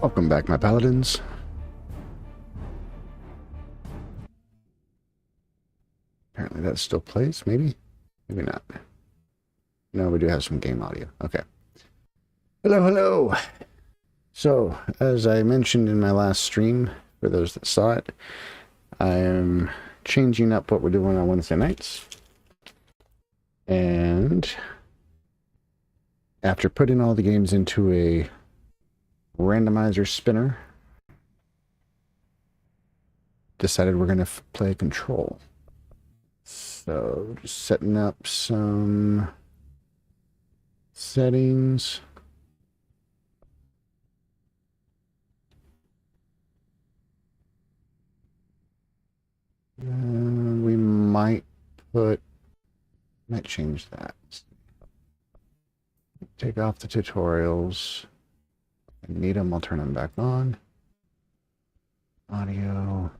Welcome back, my paladins. Apparently that still plays, maybe? Maybe not. No, we do have some game audio. Okay. Hello, hello! So, as I mentioned in my last stream, for those that saw it, I am changing up what we're doing on Wednesday nights. And after putting all the games into a randomizer spinner, decided we're going to play Control. So, just setting up some settings. We might change that. Take off the tutorials. If I need them, I'll turn them back on. Audio.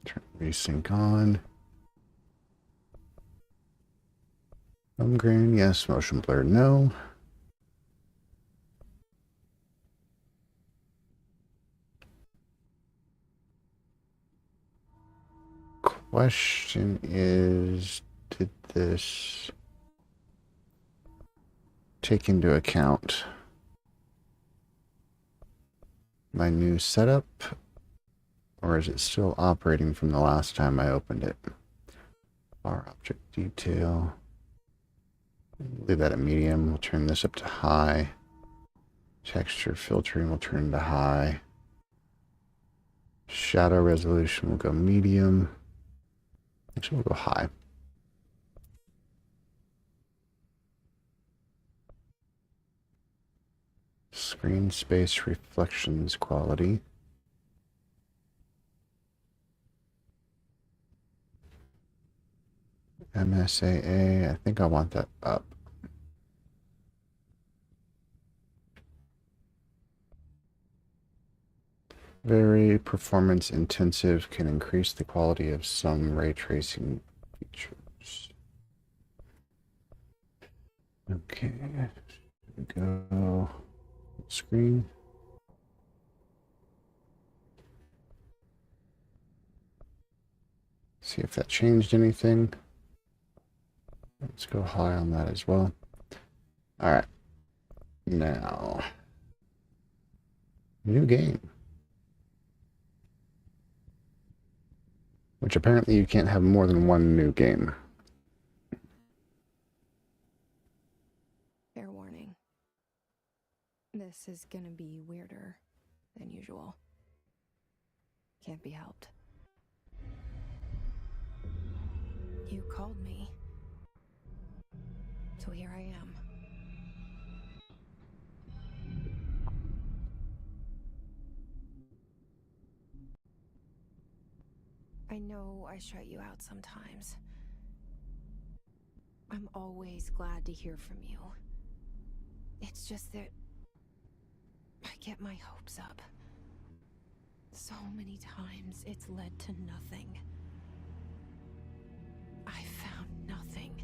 Turn resync on. Home grain, yes. Motion blur, no. Question is, did this take into account my new setup, or is it still operating from the last time I opened it? Bar object detail. Leave that at medium. We'll turn this up to high. Texture filtering will turn to high. Shadow resolution will go medium. Actually, we'll go high. Screen space reflections quality. MSAA, I think I want that up. Very performance intensive, can increase the quality of some ray tracing features. Okay, here we go. Screen. See if that changed anything. Let's go high on that as well. All right. Now, new game. Which apparently you can't have more than one new game. Fair warning. This is gonna be weirder than usual. Can't be helped. You called me. So here I am. I know I shut you out sometimes. I'm always glad to hear from you. It's just that I get my hopes up. So many times it's led to nothing. I found nothing.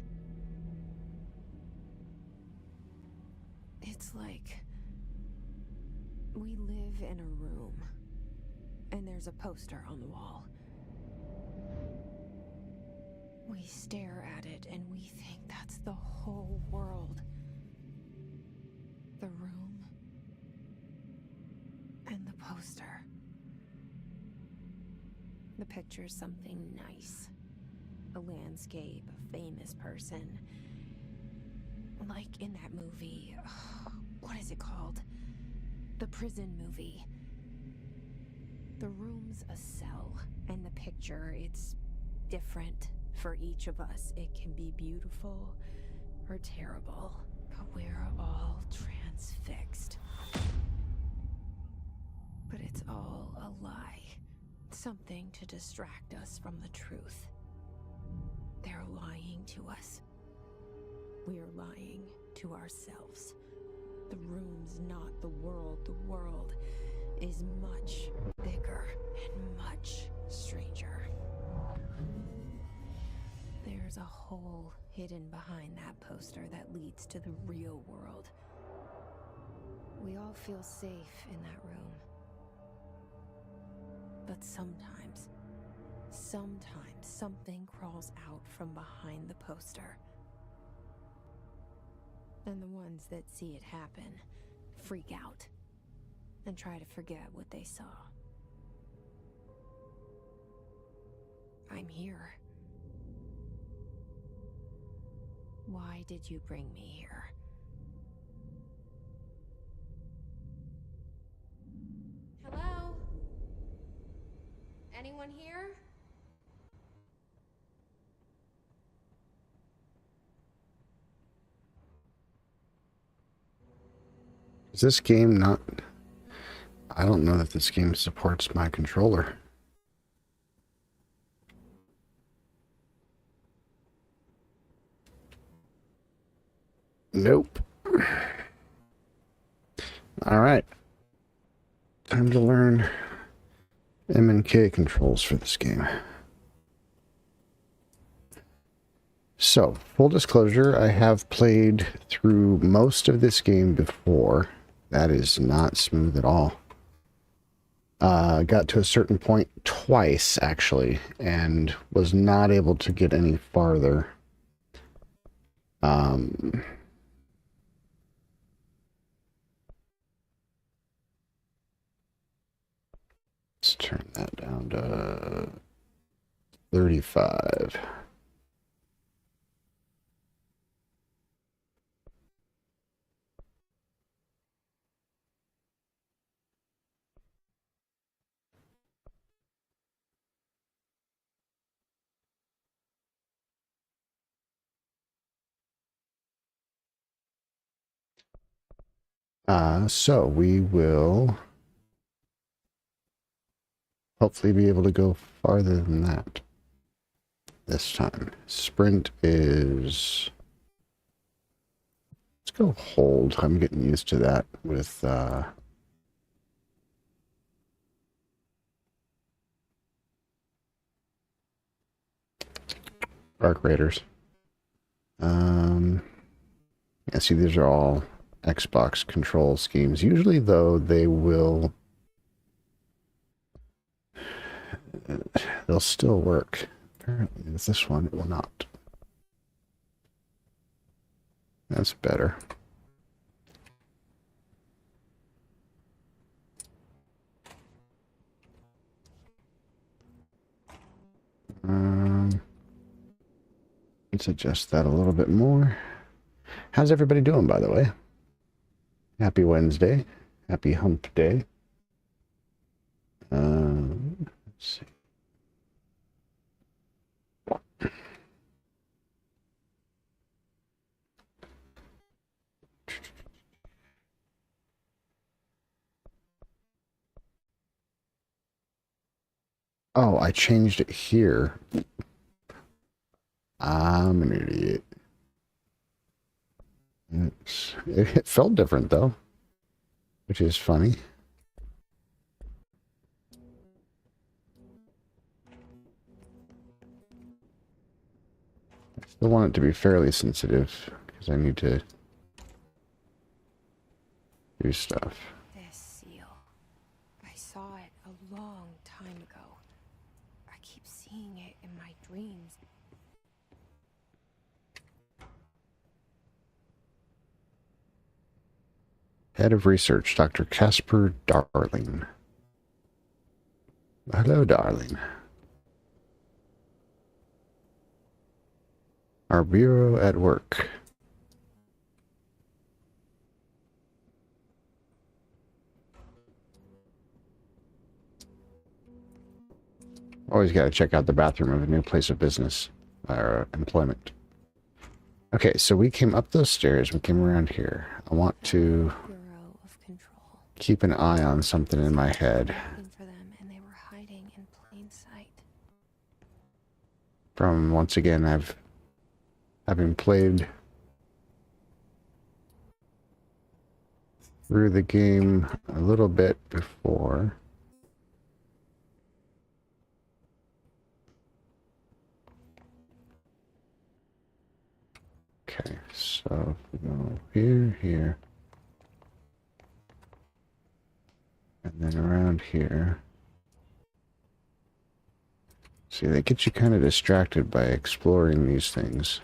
It's like we live in a room, and there's a poster on the wall. We stare at it and we think that's the whole world. The room and the poster. The picture's something nice. A landscape, a famous person. Like in that movie, what is it called? The prison movie. The room's a cell, and the picture, it's different for each of us. It can be beautiful or terrible, but we're all transfixed. But it's all a lie. Something to distract us from the truth. They're lying to us. We're lying to ourselves. The room's not the world. The world is much bigger and much stranger. There's a hole hidden behind that poster that leads to the real world. We all feel safe in that room. But sometimes something crawls out from behind the poster. And the ones that see it happen freak out and try to forget what they saw. I'm here. Why did you bring me here? Hello? Anyone here? Is this game not... I don't know that this game supports my controller. Nope. Alright. Time to learn M and K controls for this game. So, full disclosure, I have played through most of this game before. That is not smooth at all. Got to a certain point twice, actually, and was not able to get any farther. Let's turn that down to 35. So we will hopefully be able to go farther than that this time. Sprint is... Let's go hold. I'm getting used to that with Arc Raiders. Yeah, see, these are all Xbox control schemes. Usually, though, they'll still work. Apparently, with this one, it will not. That's better. Let's adjust that a little bit more. How's everybody doing, by the way? Happy Wednesday. Happy hump day. Let's see. Oh, I changed it here. I'm an idiot. It felt different, though, which is funny. I still want it to be fairly sensitive, because I need to do stuff. This seal. I saw it a long time ago. I keep seeing it in my dreams. Head of Research, Dr. Casper Darling. Hello, darling. Our bureau at work. Always got to check out the bathroom of a new place of business or employment. Okay, so we came up those stairs. We came around here. I want to Bureau of Control. keep an eye on something in my head. Looking for them, and they were hiding in plain sight. From, once again, having played through the game a little bit before. Okay, so we go here, here. And then around here. See, they get you kind of distracted by exploring these things.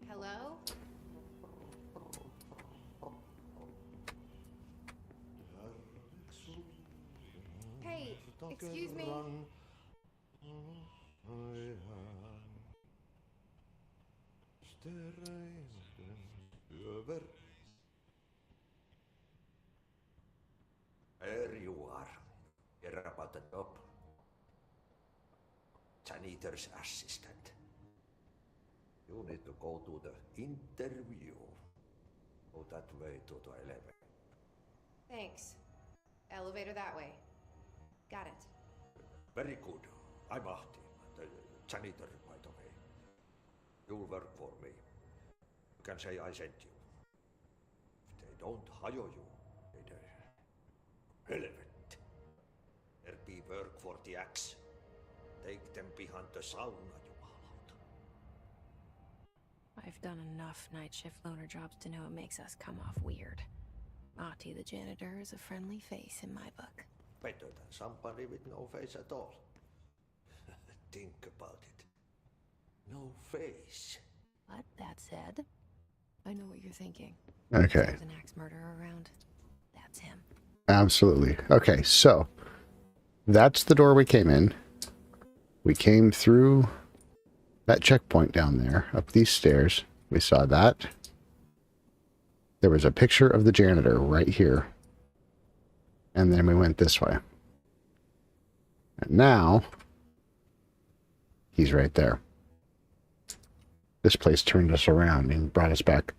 Hello? Hey, excuse me. There you are. You're about the job. Janitor's assistant. You need to go to the interview. Go that way to the elevator. Thanks. Elevator that way. Got it. Very good. I'm Ahti, the janitor, by the way. You'll work for me. You can say I sent you. If they don't hire you, they're relevant. There be work for the axe. Take them behind the sauna, jumalauta. I've done enough night shift loner jobs to know it makes us come off weird. Ahti the janitor is a friendly face in my book. Better than somebody with no face at all. Think about it. No face. But that said, I know what you're thinking. Okay. There's an axe murderer around. That's him. Absolutely. Okay, so that's the door we came in. We came through that checkpoint down there, up these stairs. We saw that. There was a picture of the janitor right here. And then we went this way. And now, he's right there. This place turned us around and brought us back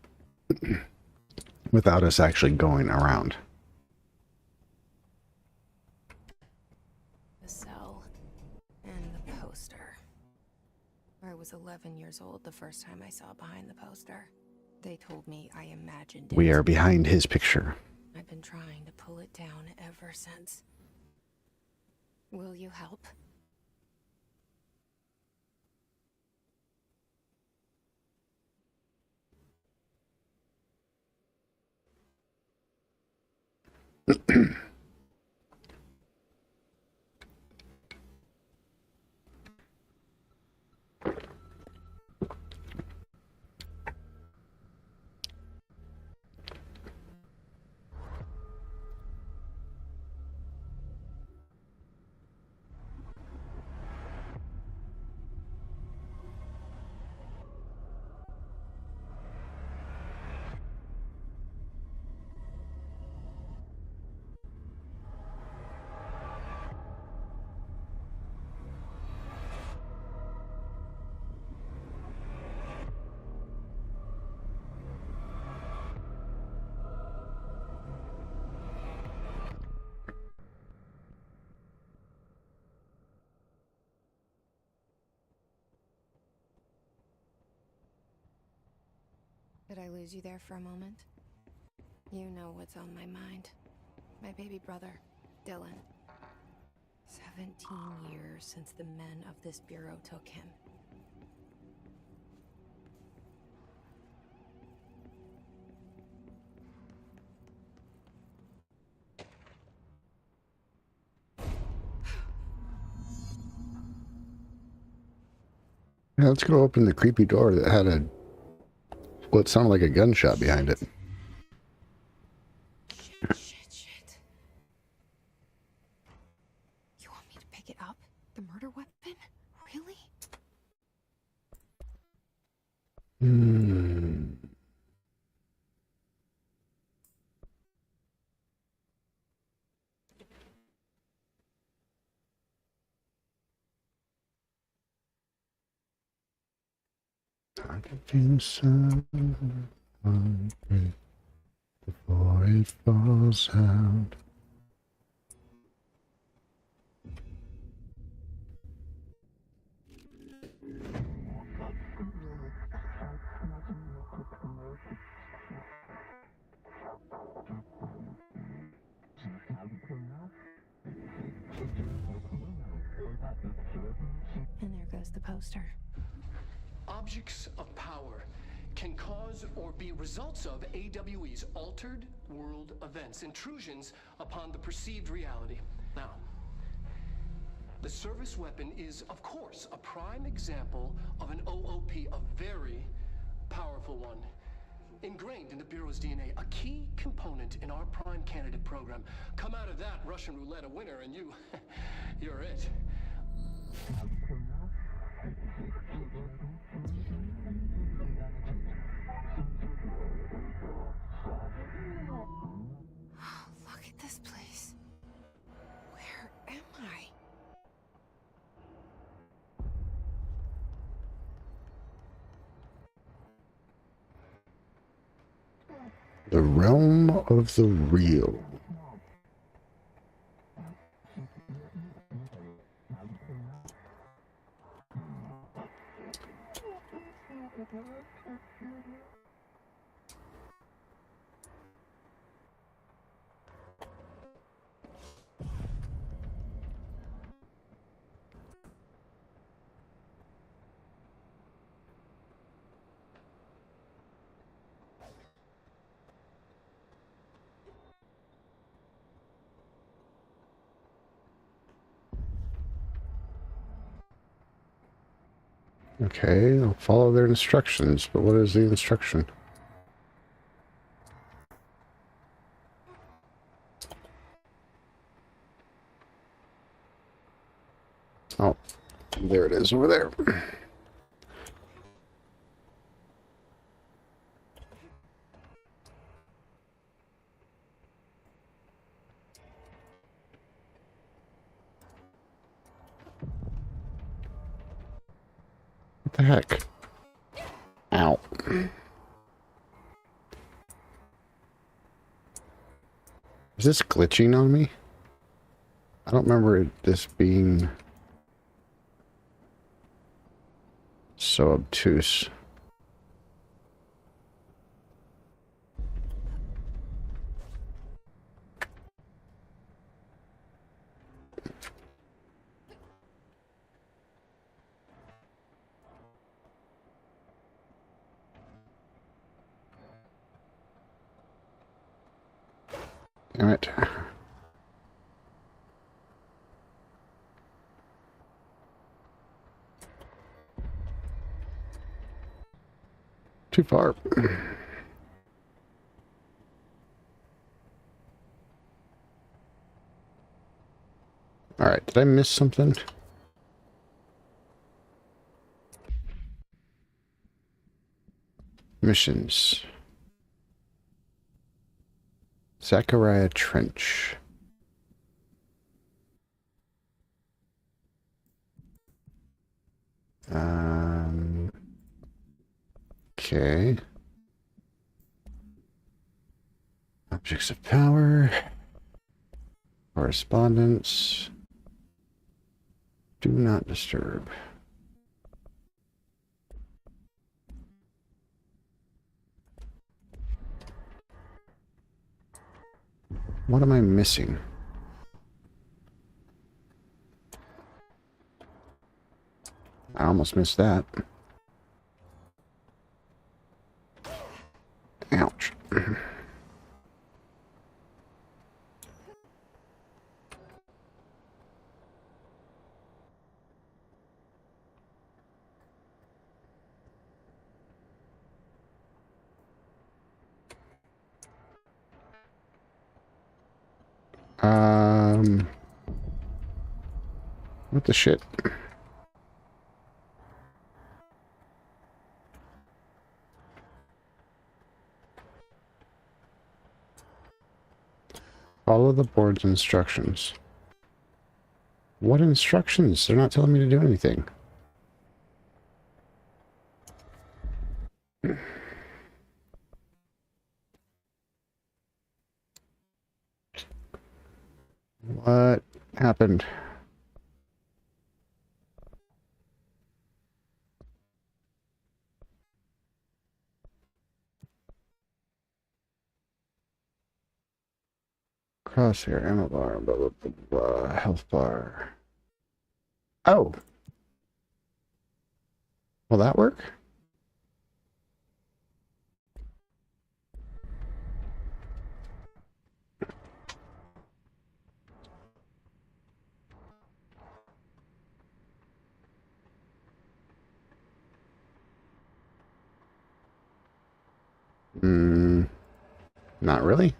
without us actually going around. The cell. And the poster. I was 11 years old the first time I saw behind the poster. They told me I imagined it. We are behind his picture. I've been trying to pull it down ever since. Will you help? Did I lose you there for a moment? You know what's on my mind. My baby brother, Dylan. 17 years since the men of this bureau took him. Yeah, let's go open the creepy door that had a... well, it sounded like a gunshot behind it. Shit. You want me to pick it up? The murder weapon? Really? Before it falls out. says the poster. Objects of power can cause or be results of AWE's altered world events, intrusions upon the perceived reality. Now, the service weapon is, of course, a prime example of an OOP, a very powerful one. Ingrained in the Bureau's DNA, a key component in our prime candidate program. Come out of that Russian roulette a winner and you're it. Look at this place. Where am I? The realm of the real. Okay, I'll follow their instructions, but what is the instruction? Oh, there it is over there. What the heck? Ow. Is this glitching on me? I don't remember this being so obtuse. Damn it. Too far. Alright, did I miss something? Missions. Zachariah Trench. Okay. Objects of power. Correspondence. Do not disturb. What am I missing? I almost missed that. Ouch. What the shit? Follow the board's instructions. What instructions? They're not telling me to do anything. What happened? Crosshair, ammo bar, blah, blah, blah, blah, health bar. Oh! Will that work? Not really.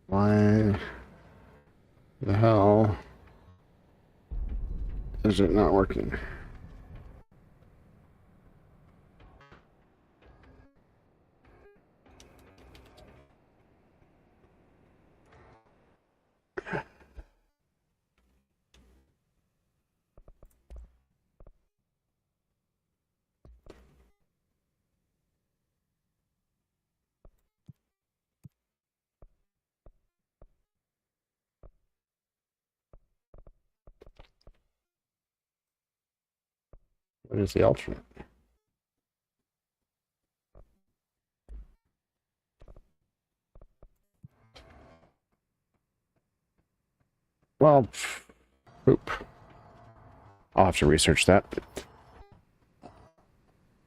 Why the hell is it not working? What is the alternate? Well, poop. I'll have to research that.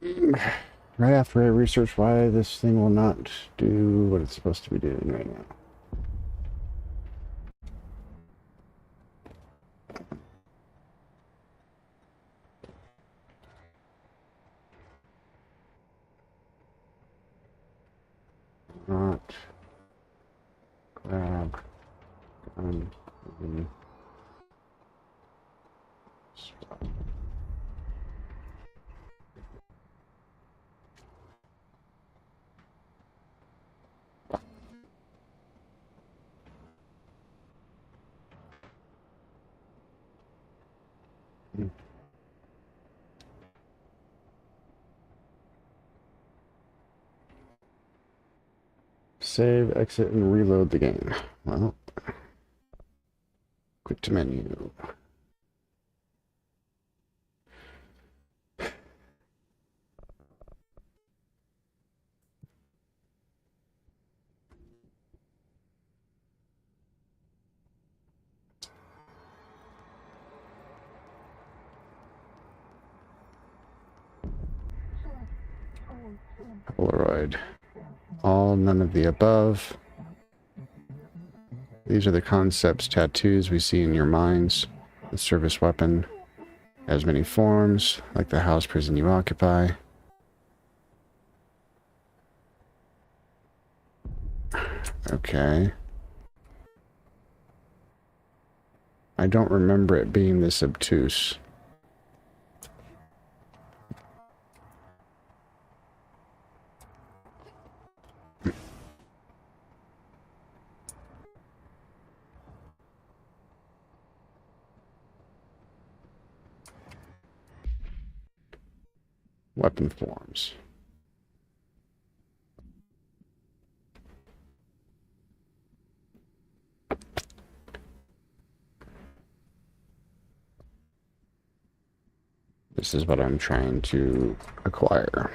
Right after I research why this thing will not do what it's supposed to be doing right now. Not grab gun. Stop. Save, exit, and reload the game. Well, quit to menu. Polaroid. All, none of the above. These are the concepts, tattoos we see in your minds. The service weapon has many forms, like the house prison you occupy. Okay. I don't remember it being this obtuse. Weapon forms. This is what I'm trying to acquire.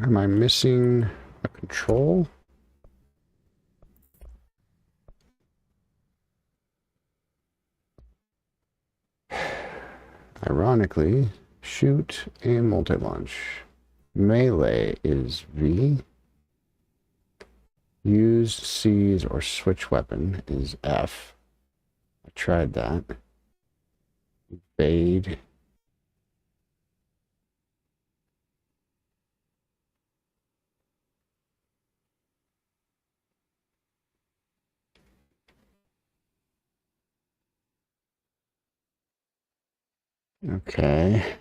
Am I missing a control? Ironically, shoot and multi-launch. Melee is V. Use, seize, or switch weapon is F. I tried that. Evade. Okay.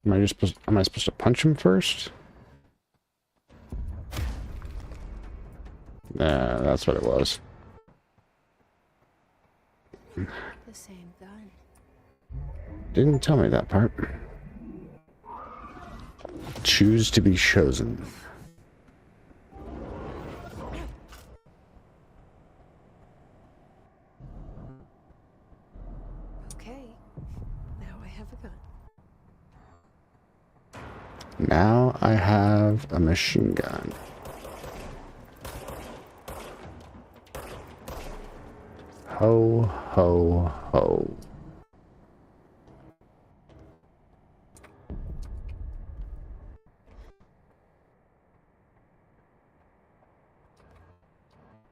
Am I supposed to punch him first? Nah, that's what it was. The same gun. Didn't tell me that part. Choose to be chosen. Now I have a machine gun. Ho, ho, ho.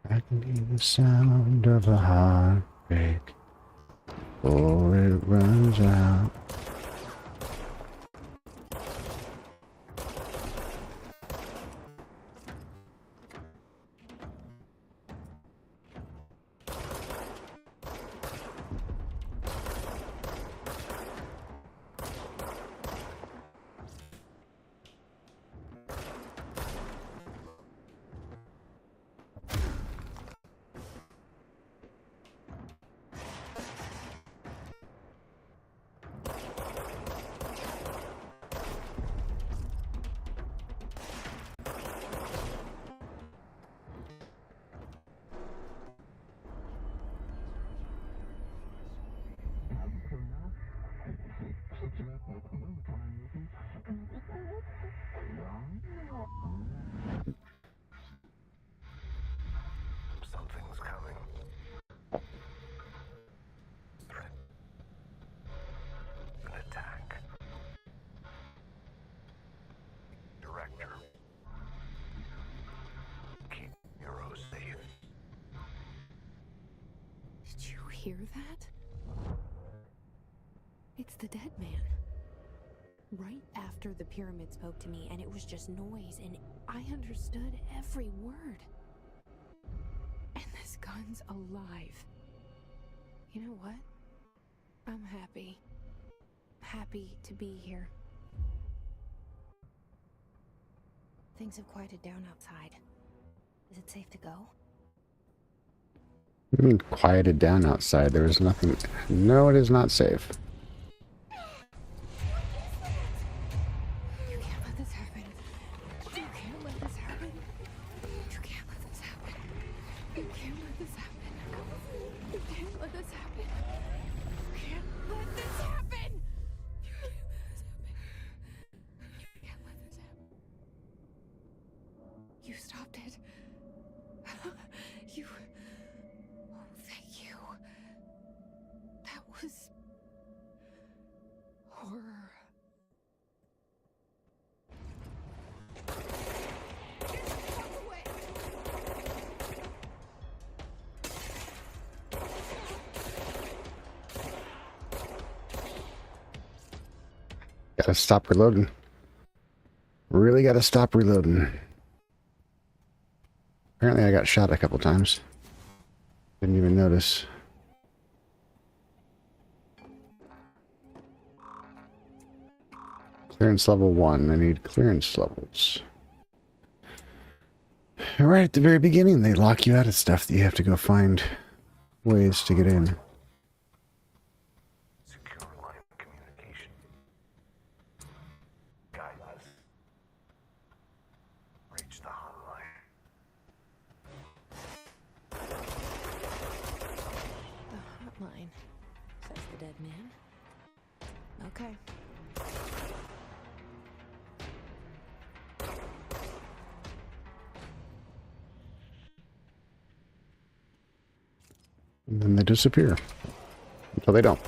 I can hear the sound of a heartbreak before it runs out. Something's coming. Threat. An attack. Director. Keep Nero safe. Did you hear that? It's the dead man. Right after the pyramid spoke to me, and it was just noise, and I understood every word. And this gun's alive. You know what? I'm happy. Happy to be here. Things have quieted down outside. Is it safe to go? I mean, quieted down outside. There was nothing. No, it is not safe. You can't let this happen. You can't let this happen. You can't let this happen. You can't let this happen. You can't let this happen. You can't let this happen. You can't let this happen. You stopped it. You. Oh, thank you. That was horror. Gotta stop reloading. Really gotta stop reloading. Apparently I got shot a couple times. Didn't even notice. Clearance level 1. I need clearance levels. Right at the very beginning, they lock you out of stuff that you have to go find ways to get in. Secure line of communication. Guide us. Reach the hotline. The hotline, says the dead man. Okay. And then they disappear. Until they don't.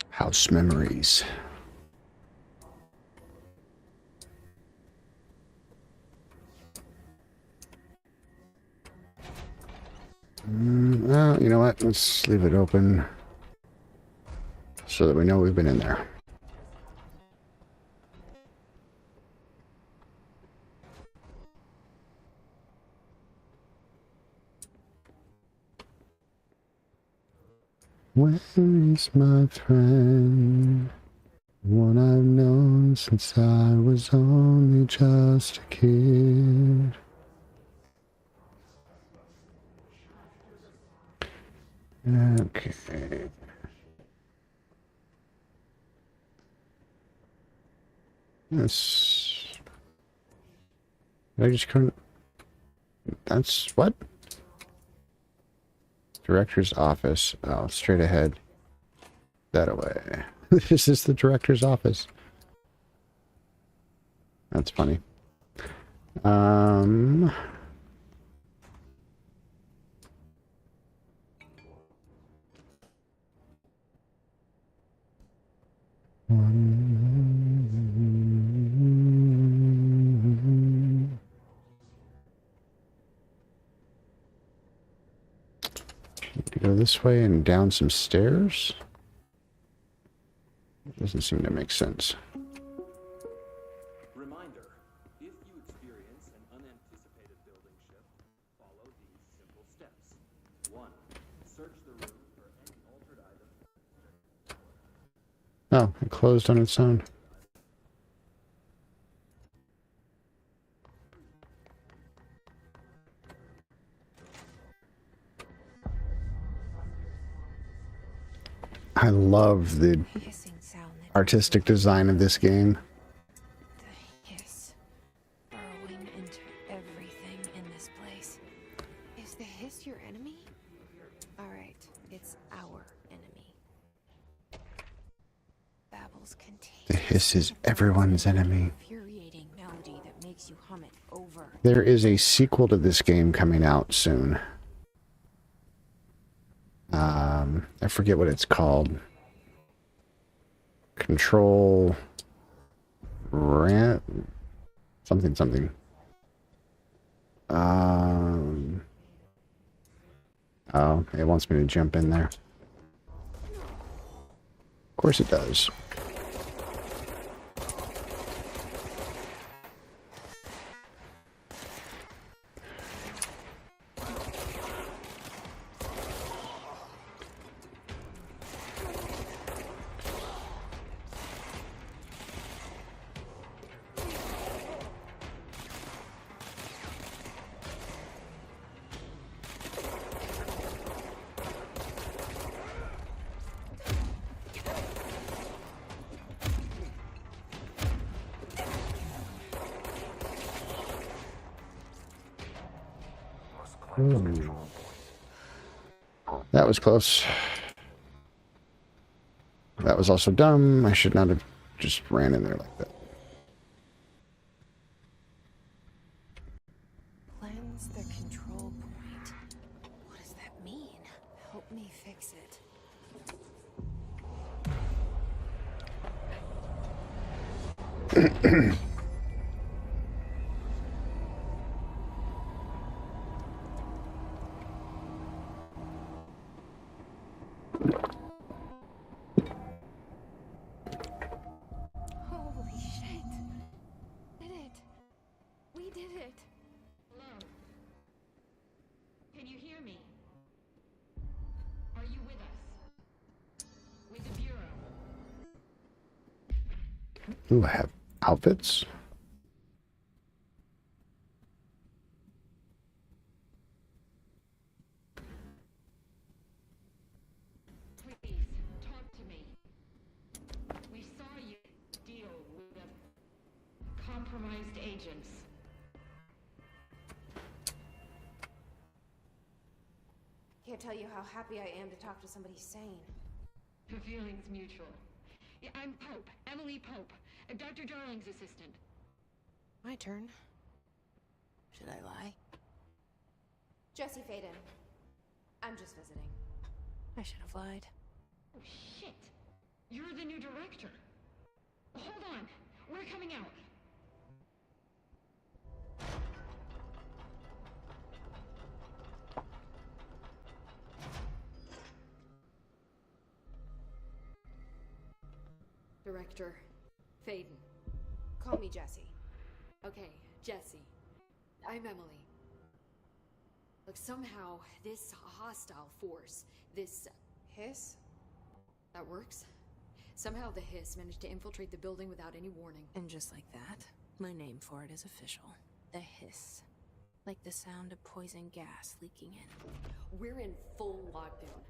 House memories. No, you know what? Let's leave it open so that we know we've been in there. Where is my friend? One I've known since I was only just a kid. Okay. Yes. I just couldn't. That's what? Director's office. Oh, straight ahead. That away. This is the director's office. That's funny. Need to go this way and down some stairs. Doesn't seem to make sense. Reminder, if you experience an unanticipated building shift, follow these simple steps. 1. Search the room for any altered items. Oh, it closed on its own. I love the Hissing sound that artistic design of this game. the hiss burrowing into everything in this place. Is the hiss your enemy? Alright, it's our enemy. Babel's contagious. The hiss is everyone's enemy. Infuriating melody that makes you hum it over. There is a sequel to this game coming out soon. I forget what it's called. Control Rant something. Oh, it wants me to jump in there. Of course it does. That was close. That was also dumb. I should not have just ran in there like that. Cleanse the control point. What does that mean? Help me fix it. Holy shit. Did it. We did it. Hello? Can you hear me? Are you with us? With the Bureau? Ooh, I have outfits. Please, talk to me. We saw you deal with the compromised agents. Can't tell you how happy I am to talk to somebody sane. The feeling's mutual. Yeah, I'm Pope, Emily Pope, Dr. Darling's assistant. My turn. Should I lie? Jesse Faden. I'm just visiting. I should have lied. Oh, shit. You're the new director. Hold on. We're coming out. Director. Faden. Call me Jessie. Okay, Jesse. I'm Emily. Look, somehow, this hostile force, this... Hiss? that works? Somehow the Hiss managed to infiltrate the building without any warning. And just like that, my name for it is official. The Hiss. Like the sound of poison gas leaking in. We're in full lockdown.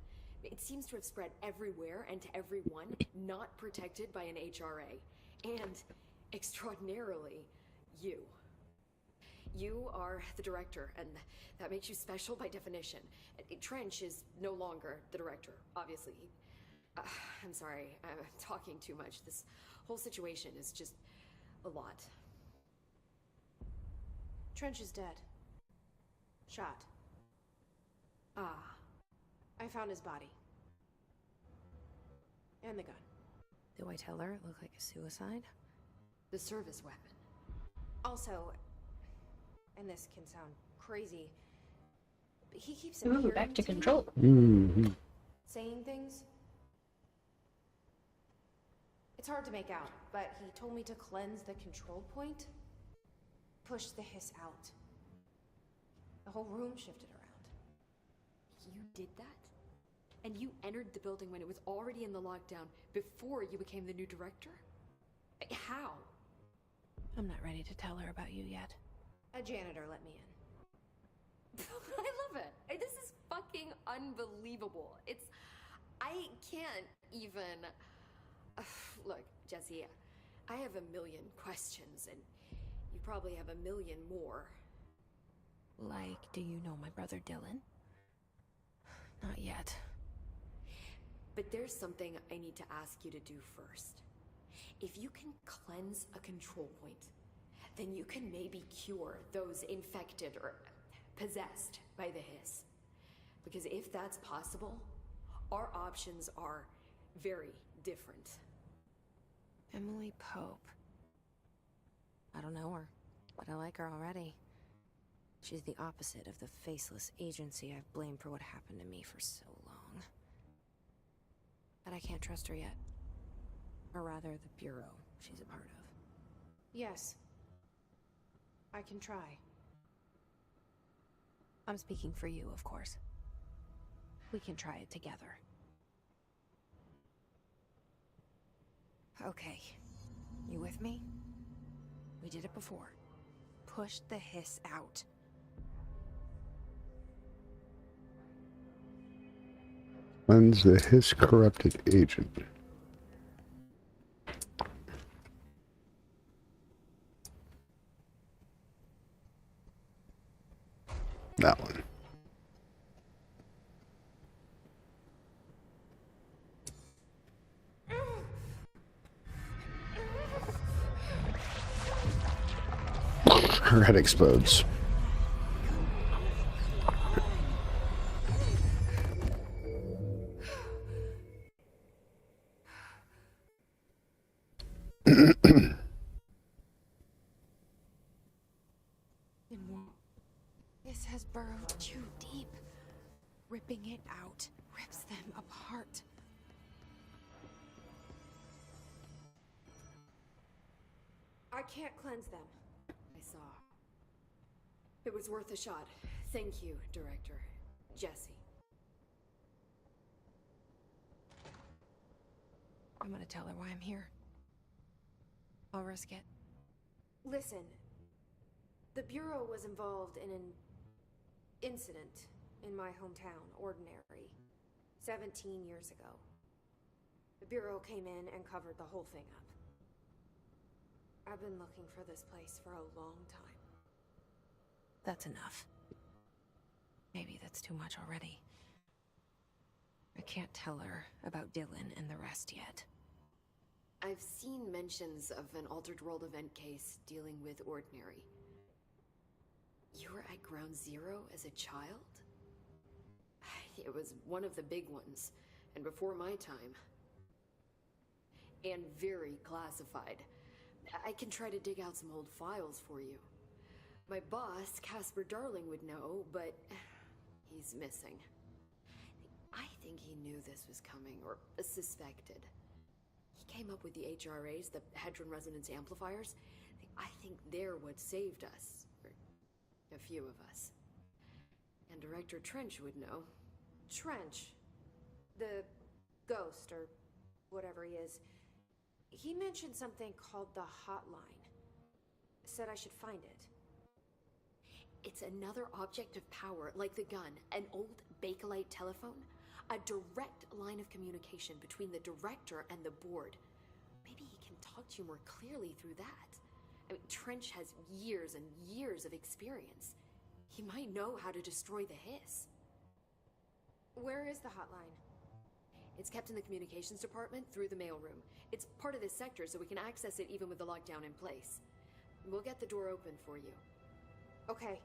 It seems to have spread everywhere and to everyone not protected by an HRA. And, extraordinarily, you. You are the director, and that makes you special by definition. Trench is no longer the director, obviously. I'm sorry, I'm talking too much. This whole situation is just a lot. Trench is dead. Shot. Ah, I found his body. And the gun. Do I tell her it looked like a suicide? the service weapon. Also, and this can sound crazy, but he keeps Ooh, appearing back to me, control. saying things. It's hard to make out, but he told me to cleanse the control point, push the hiss out. The whole room shifted around. You did that? And you entered the building when it was already in the lockdown before you became the new director? How? I'm not ready to tell her about you yet. A janitor let me in. I love it. This is fucking unbelievable. I can't even... Look, Jesse, I have a million questions, and you probably have a million more. Like, do you know my brother Dylan? Not yet. But there's something I need to ask you to do first. If you can cleanse a control point, then you can maybe cure those infected or possessed by the hiss. Because if that's possible, our options are very different. Emily Pope. I don't know her, but I like her already. She's the opposite of the faceless agency I've blamed for what happened to me for so long. But I can't trust her yet. Or rather, the Bureau she's a part of. Yes. I can try. I'm speaking for you, of course. We can try it together. Okay. You with me? We did it before. Push the hiss out. Cleanse the hiss corrupted agent. That one. Her head explodes. This has burrowed too deep. Ripping it out rips them apart. I can't cleanse them. I saw. It was worth a shot. Thank you, Director. Jesse. I'm gonna tell her why I'm here. I'll risk it. Listen, the Bureau was involved in an incident in my hometown, Ordinary, 17 years ago. The Bureau came in and covered the whole thing up. I've been looking for this place for a long time. That's enough. Maybe that's too much already. I can't tell her about Dylan and the rest yet. I've seen mentions of an Altered World event case dealing with Ordinary. You were at Ground Zero as a child? It was one of the big ones, and before my time. And very classified. I can try to dig out some old files for you. My boss, Casper Darling, would know, but he's missing. I think he knew this was coming, or suspected. He came up with the HRAs, the Hadron Resonance Amplifiers. I think they're what saved us. Or a few of us. And Director Trench would know. Trench. The ghost, or whatever he is. He mentioned something called the Hotline. Said I should find it. It's another object of power, like the gun, an old Bakelite telephone. A direct line of communication between the director and the board. Maybe he can talk to you more clearly through that. I mean, Trench has years and years of experience. He might know how to destroy the Hiss. Where is the hotline? It's kept in the communications department through the mailroom. It's part of this sector, so we can access it even with the lockdown in place. We'll get the door open for you. Okay,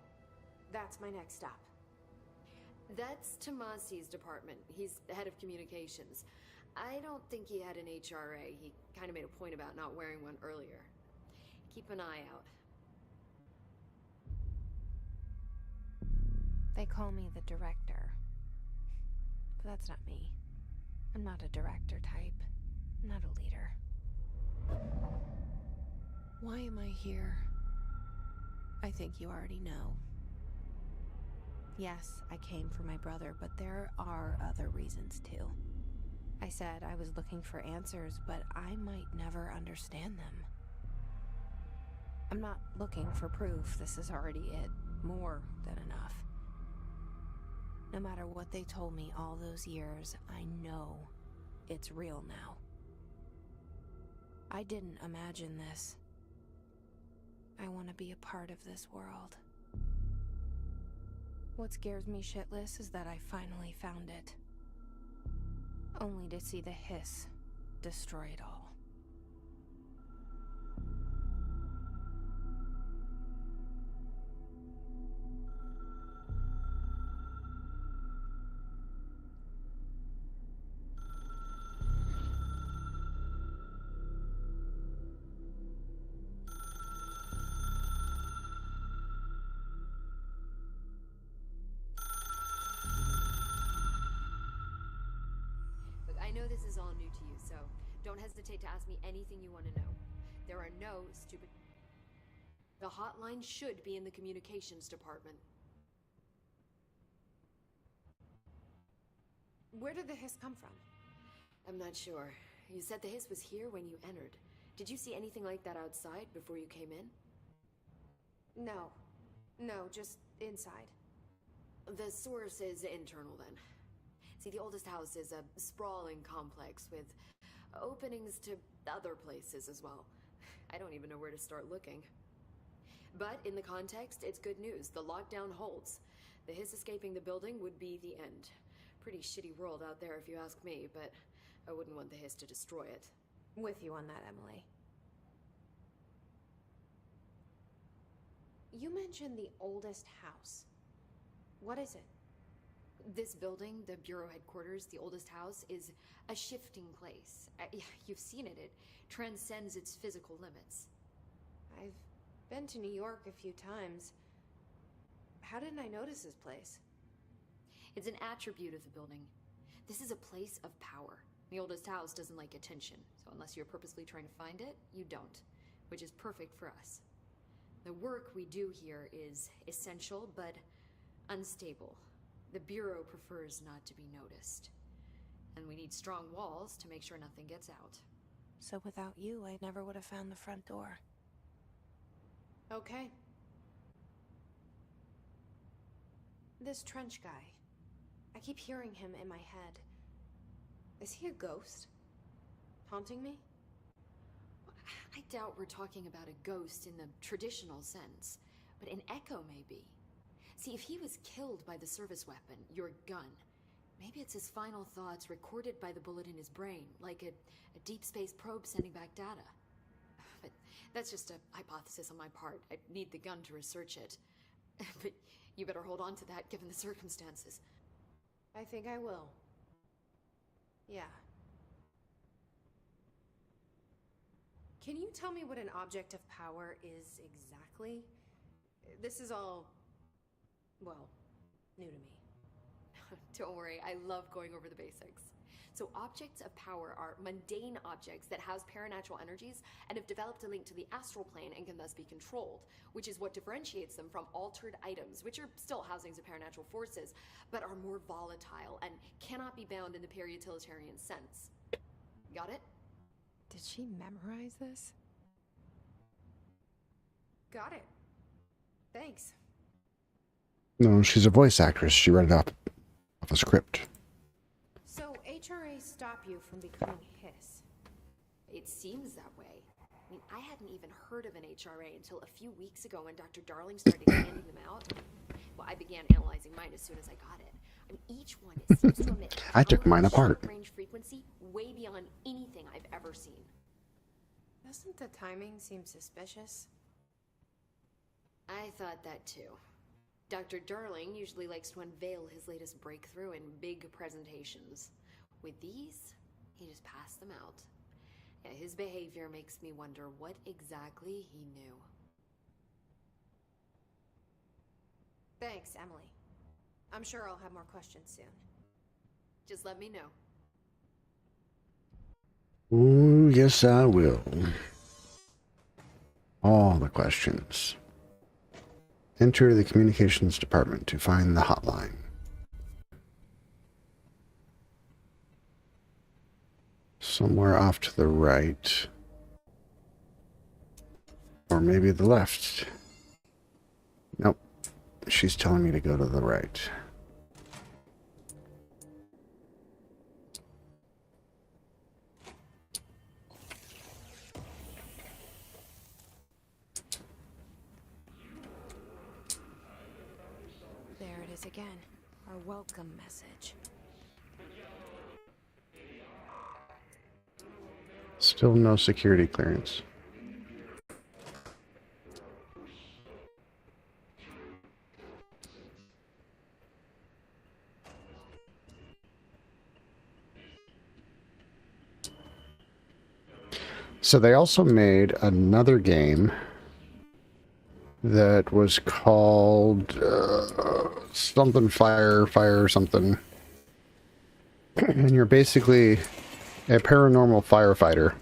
that's my next stop. That's Tomasi's department. He's the head of communications. I don't think he had an HRA. He kind of made a point about not wearing one earlier. Keep an eye out. They call me the director. But that's not me. I'm not a director type. I'm not a leader. Why am I here? I think you already know. Yes, I came for my brother, but there are other reasons too. I said I was looking for answers, but I might never understand them. I'm not looking for proof. This is already it. More than enough. No matter what they told me all those years, I know it's real now. I didn't imagine this. I want to be a part of this world. What scares me shitless is that I finally found it. Only to see the Hiss destroy it all. I know this is all new to you, so don't hesitate to ask me anything you want to know. There are no stupid... The hotline should be in the communications department. Where did the Hiss come from? I'm not sure. You said the Hiss was here when you entered. Did you see anything like that outside before you came in? No. No, just inside. The source is internal, then. See, the oldest house is a sprawling complex with openings to other places as well. I don't even know where to start looking. But in the context, it's good news. The lockdown holds. The Hiss escaping the building would be the end. Pretty shitty world out there if you ask me, but I wouldn't want the Hiss to destroy it. With you on that, Emily. You mentioned the oldest house. What is it? This building, the Bureau headquarters, the oldest house, is a shifting place. You've seen it. It transcends its physical limits. I've been to New York a few times. How didn't I notice this place? It's an attribute of the building. This is a place of power. The oldest house doesn't like attention, so unless you're purposely trying to find it, you don't, which is perfect for us. The work we do here is essential, but unstable. The Bureau prefers not to be noticed. And we need strong walls to make sure nothing gets out. So without you, I never would have found the front door. Okay. This Trench guy. I keep hearing him in my head. Is he a ghost? Haunting me? I doubt we're talking about a ghost in the traditional sense, but an echo maybe. See, if he was killed by the service weapon, your gun, maybe it's his final thoughts recorded by the bullet in his brain, like a deep space probe sending back data. But that's just a hypothesis on my part. I'd need the gun to research it. But you better hold on to that given the circumstances. I think I will. Yeah. Can you tell me what an object of power is exactly? This is all, well, new to me. Don't worry, I love going over the basics. So objects of power are mundane objects that house paranatural energies and have developed a link to the astral plane and can thus be controlled, which is what differentiates them from altered items, which are still housings of paranatural forces, but are more volatile and cannot be bound in the peri-utilitarian sense. Got it? Did she memorize this? Got it. Thanks. No, she's a voice actress. She read it off a script. So HRA stop you from becoming Hiss? It seems that way. I mean, I hadn't even heard of an HRA until a few weeks ago when Dr. Darling started handing them out. Well, I began analyzing mine as soon as I got it. I mean, each one seems to emit I took mine apart. range frequency way beyond anything I've ever seen. Doesn't the timing seem suspicious? I thought that too. Dr. Darling usually likes to unveil his latest breakthrough in big presentations. With these, he just passed them out. Yeah, his behavior makes me wonder what exactly he knew. Thanks, Emily. I'm sure I'll have more questions soon. Just let me know. Ooh, yes, I will. All the questions. Enter the communications department to find the hotline. Somewhere off to the right. Or maybe the left. Nope. She's telling me to go to the right. There it is again. Our welcome message. Still no security clearance. So they also made another game that was called something fire something. And you're basically a paranormal firefighter.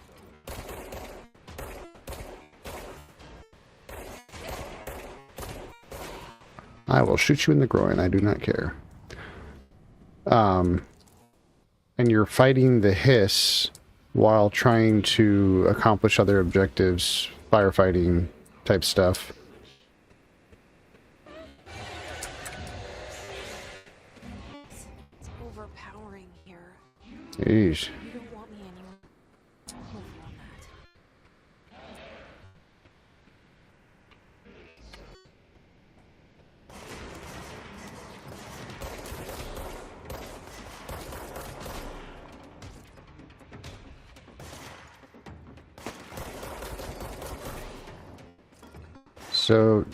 I will shoot you in the groin, I do not care. And you're fighting the hiss while trying to accomplish other objectives, firefighting type stuff. It's overpowering here. Jeez. You don't want me anymore. With you on that. So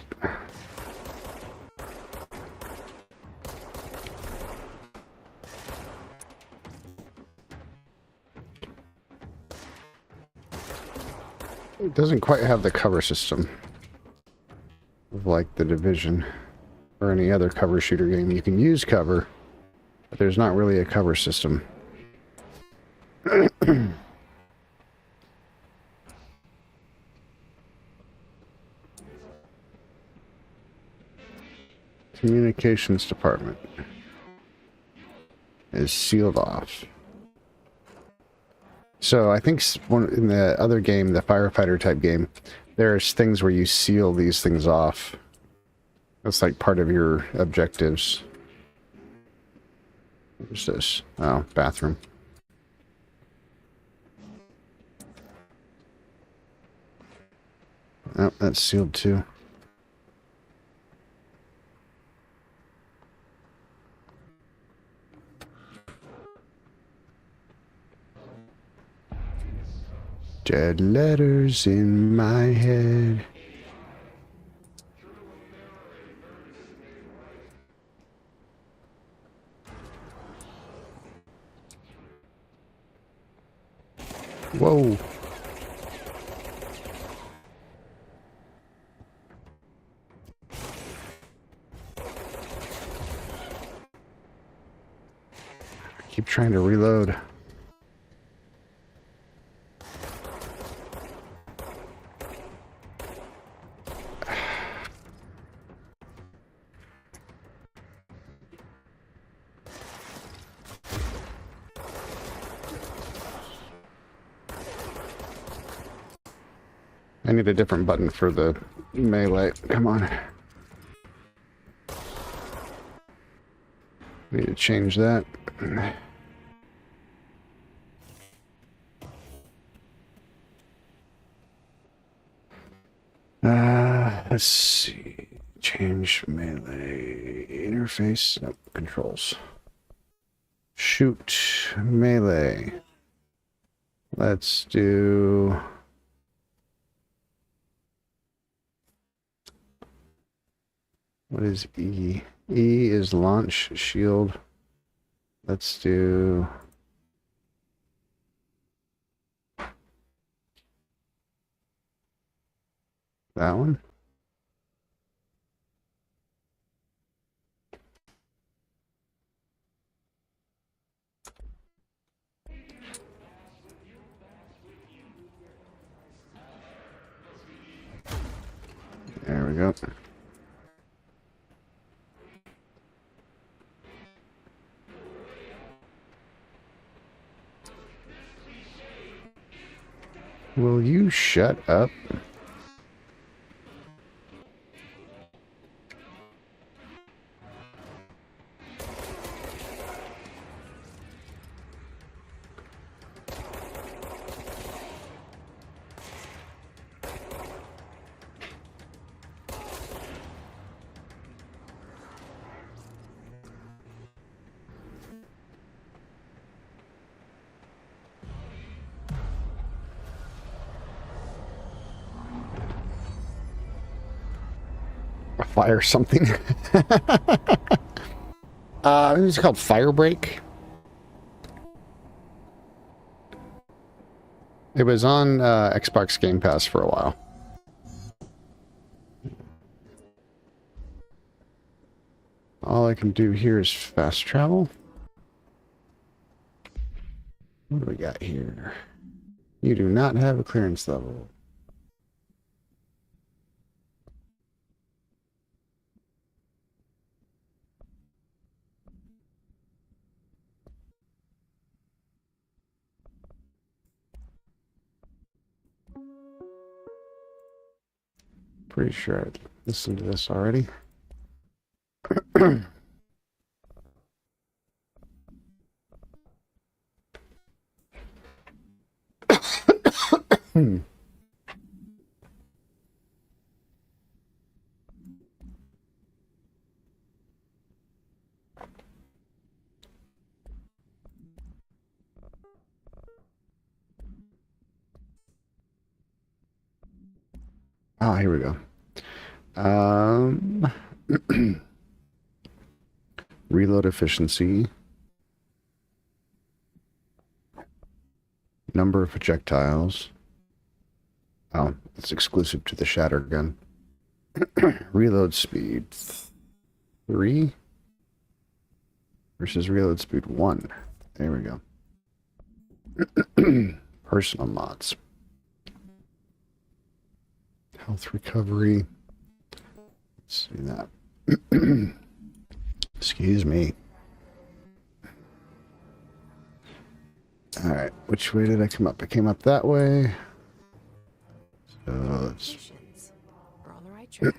it doesn't quite have the cover system of like the Division or any other cover shooter game. You can use cover, but there's not really a cover system. Communications department is sealed off. So I think in the other game, the firefighter type game, there's things where you seal these things off. That's like part of your objectives. What's this? Oh, bathroom. Oh, that's sealed too. Dead letters in my head. Whoa. keep trying to reload. I need a different button for the melee. Come on. Need to change that. Let's see. Change melee interface. Nope, controls. Shoot melee. Let's do. What is E? E is launch shield. Let's do. That one. There we go. Will you shut up? Fire something. It's called Firebreak. It was on Xbox Game Pass for a while. All I can do here is fast travel. What do we got here? You do not have a clearance level. Pretty sure I'd listened to this already. Ah, here we go. Reload efficiency. Number of projectiles. Oh, it's exclusive to the shatter gun. Reload speed 3 versus reload speed 1. There we go. Personal mods. Health recovery. Let's see that. Excuse me. Alright, which way did I come up? I came up that way. So let's... We're on the right track.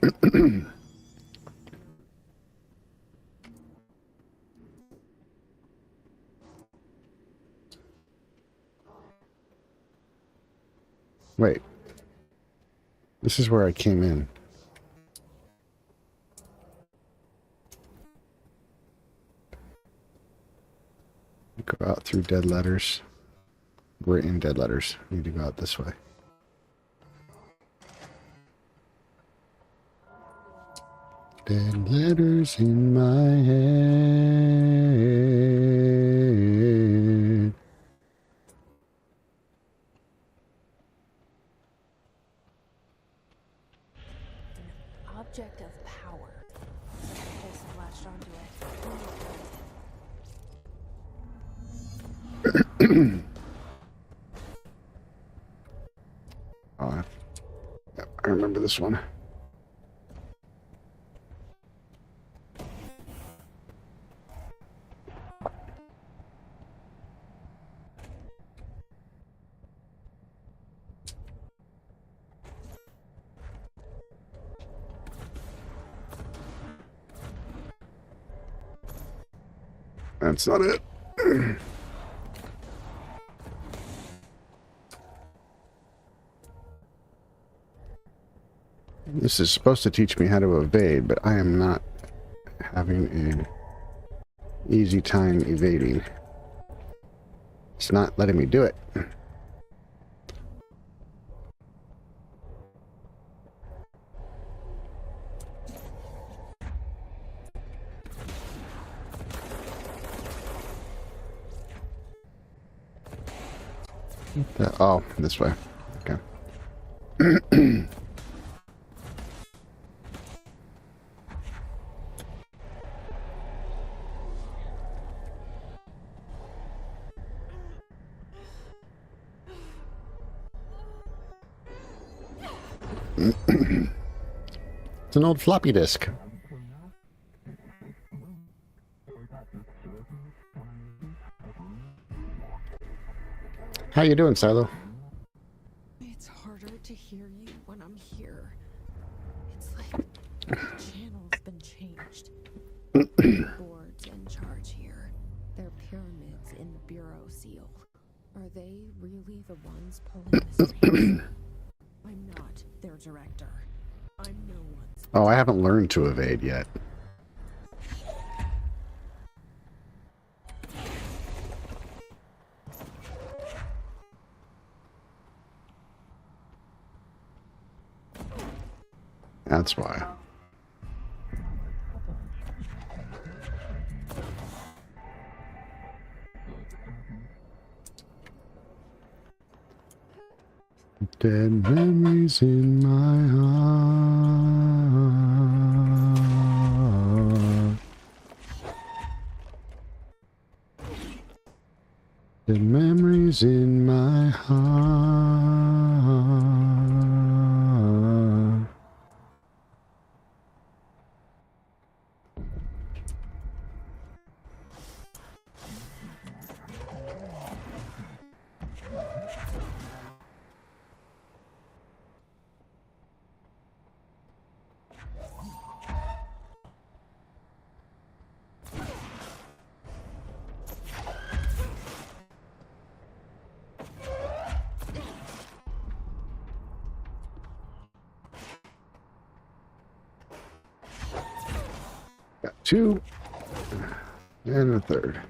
Wait. This is where I came in. Go out through dead letters. We're in dead letters. We need to go out this way. Dead letters in my head. Object of power. Just latched onto it. Oh, yep, I remember this one. That's not it. This is supposed to teach me how to evade, but I am not having an easy time evading. It's not letting me do it. Oh, this way. Okay. It's an old floppy disk. How you doing, Silo? It's harder to hear you when I'm here. It's like the channel's been changed. Board's in charge here. They're pyramids in the Bureau seal. Are they really the ones pulling the strings? I'm not their director. I'm no one's. Oh, I haven't learned to evade yet. That's why. Dead memories in my heart. Dead memories in my heart. Got two and a third.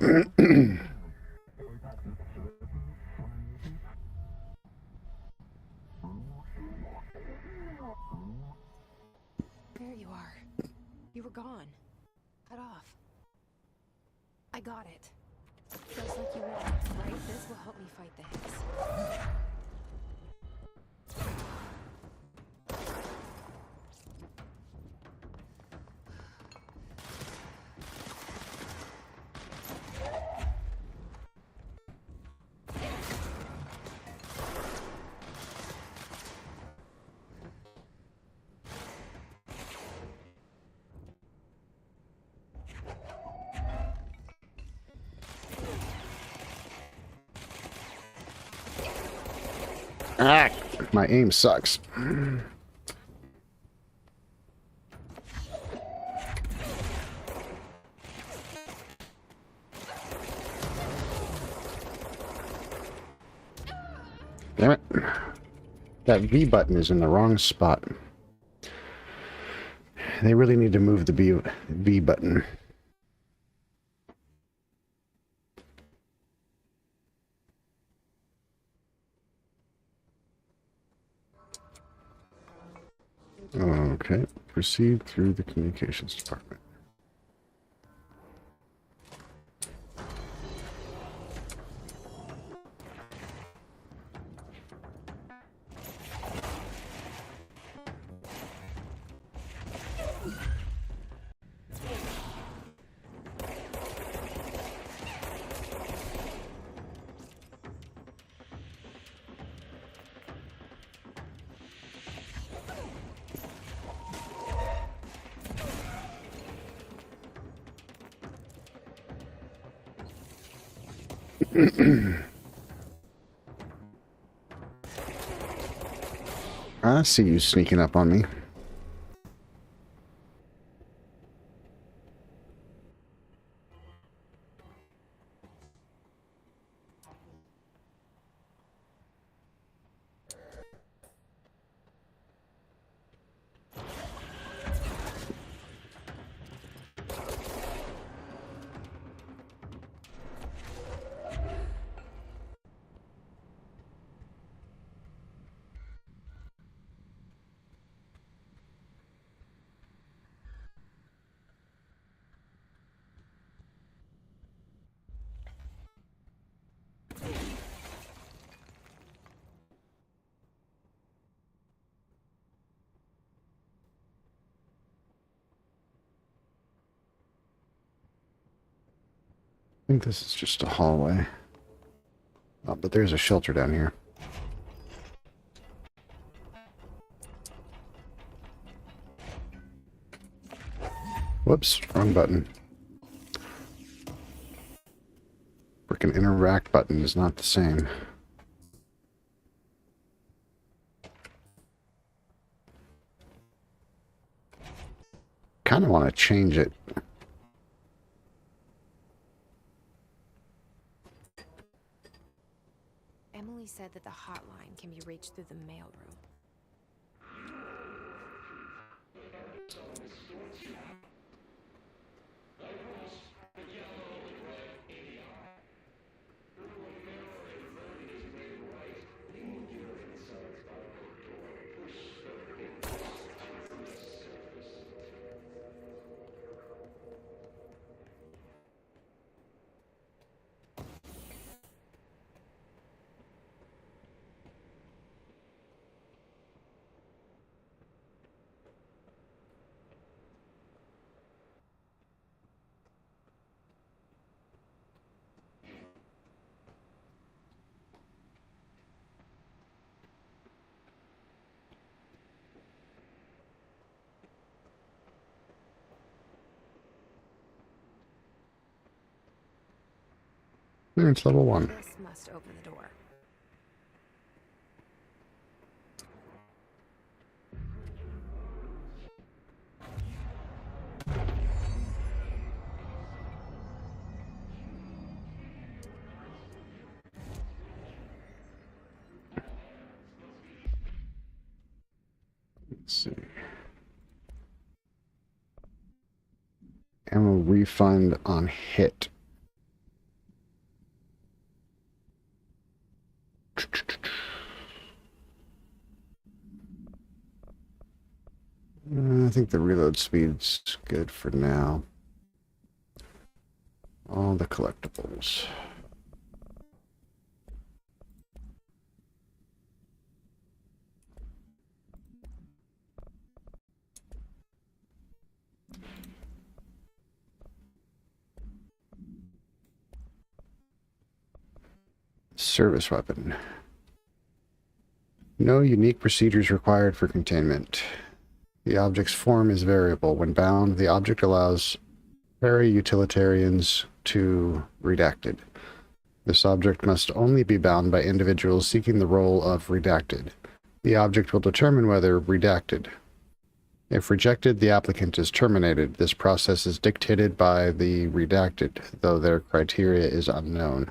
There you are. You were gone. Cut off. I got it. Just like you wanted, right? This will help me fight the Hicks. Ah, my aim sucks. Damn it. That V button is in the wrong spot. They really need to move the V button. Okay, proceed through the communications department. I see you sneaking up on me. I think this is just a hallway. Oh, but there's a shelter down here. Whoops, wrong button. Frickin' interact button is not the same. Kind of want to change it. Emily said that the hotline can be reached through the mailroom. Clearance level 1. This must open the door. Let's see. Ammo refund on hit. I think the reload speed's good for now. All the collectibles. Service weapon. No unique procedures required for containment. The object's form is variable. When bound, the object allows para-utilitarians to redacted. This object must only be bound by individuals seeking the role of redacted. The object will determine whether redacted. If rejected, the applicant is terminated. This process is dictated by the redacted, though their criteria is unknown.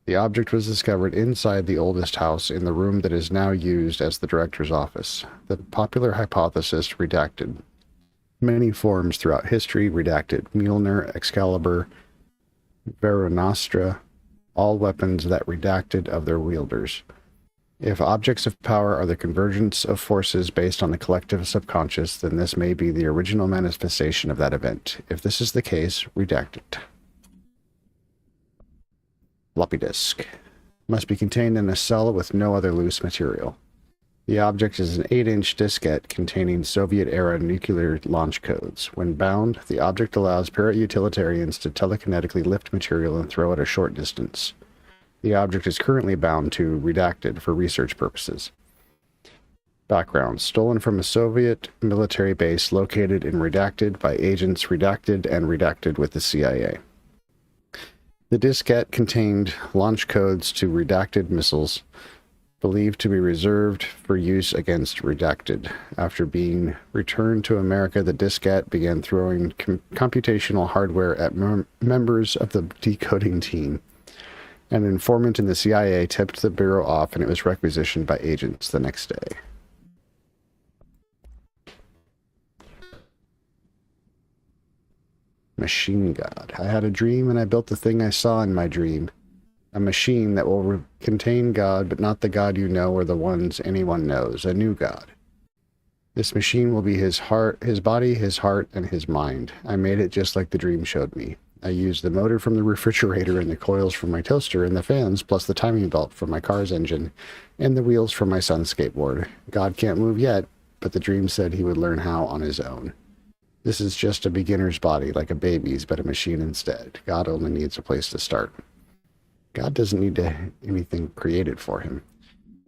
The object was discovered inside the oldest house in the room that is now used as the director's office. The popular hypothesis redacted. Many forms throughout history redacted. Mjolnir, Excalibur, Veronostra, all weapons that redacted of their wielders. If objects of power are the convergence of forces based on the collective subconscious, then this may be the original manifestation of that event. If this is the case, redacted. Floppy disk. Must be contained in a cell with no other loose material. The object is an 8-inch diskette containing Soviet-era nuclear launch codes. When bound, the object allows para-utilitarians to telekinetically lift material and throw it a short distance. The object is currently bound to redacted for research purposes. Background. Stolen from a Soviet military base located in redacted by agents redacted and redacted with the CIA. The diskette contained launch codes to redacted missiles, believed to be reserved for use against redacted. After being returned to America, the diskette began throwing computational hardware at members of the decoding team. An informant in the CIA tipped the bureau off, and it was requisitioned by agents the next day. Machine God. I had a dream, and I built the thing I saw in my dream. A machine that will contain God, but not the God you know or the ones anyone knows. A new God. This machine will be his heart, his body, his heart, and his mind. I made it just like the dream showed me. I used the motor from the refrigerator and the coils from my toaster and the fans, plus the timing belt from my car's engine and the wheels from my son's skateboard. God can't move yet, but the dream said he would learn how on his own. This is just a beginner's body, like a baby's, but a machine instead. God only needs a place to start. God doesn't need anything created for him.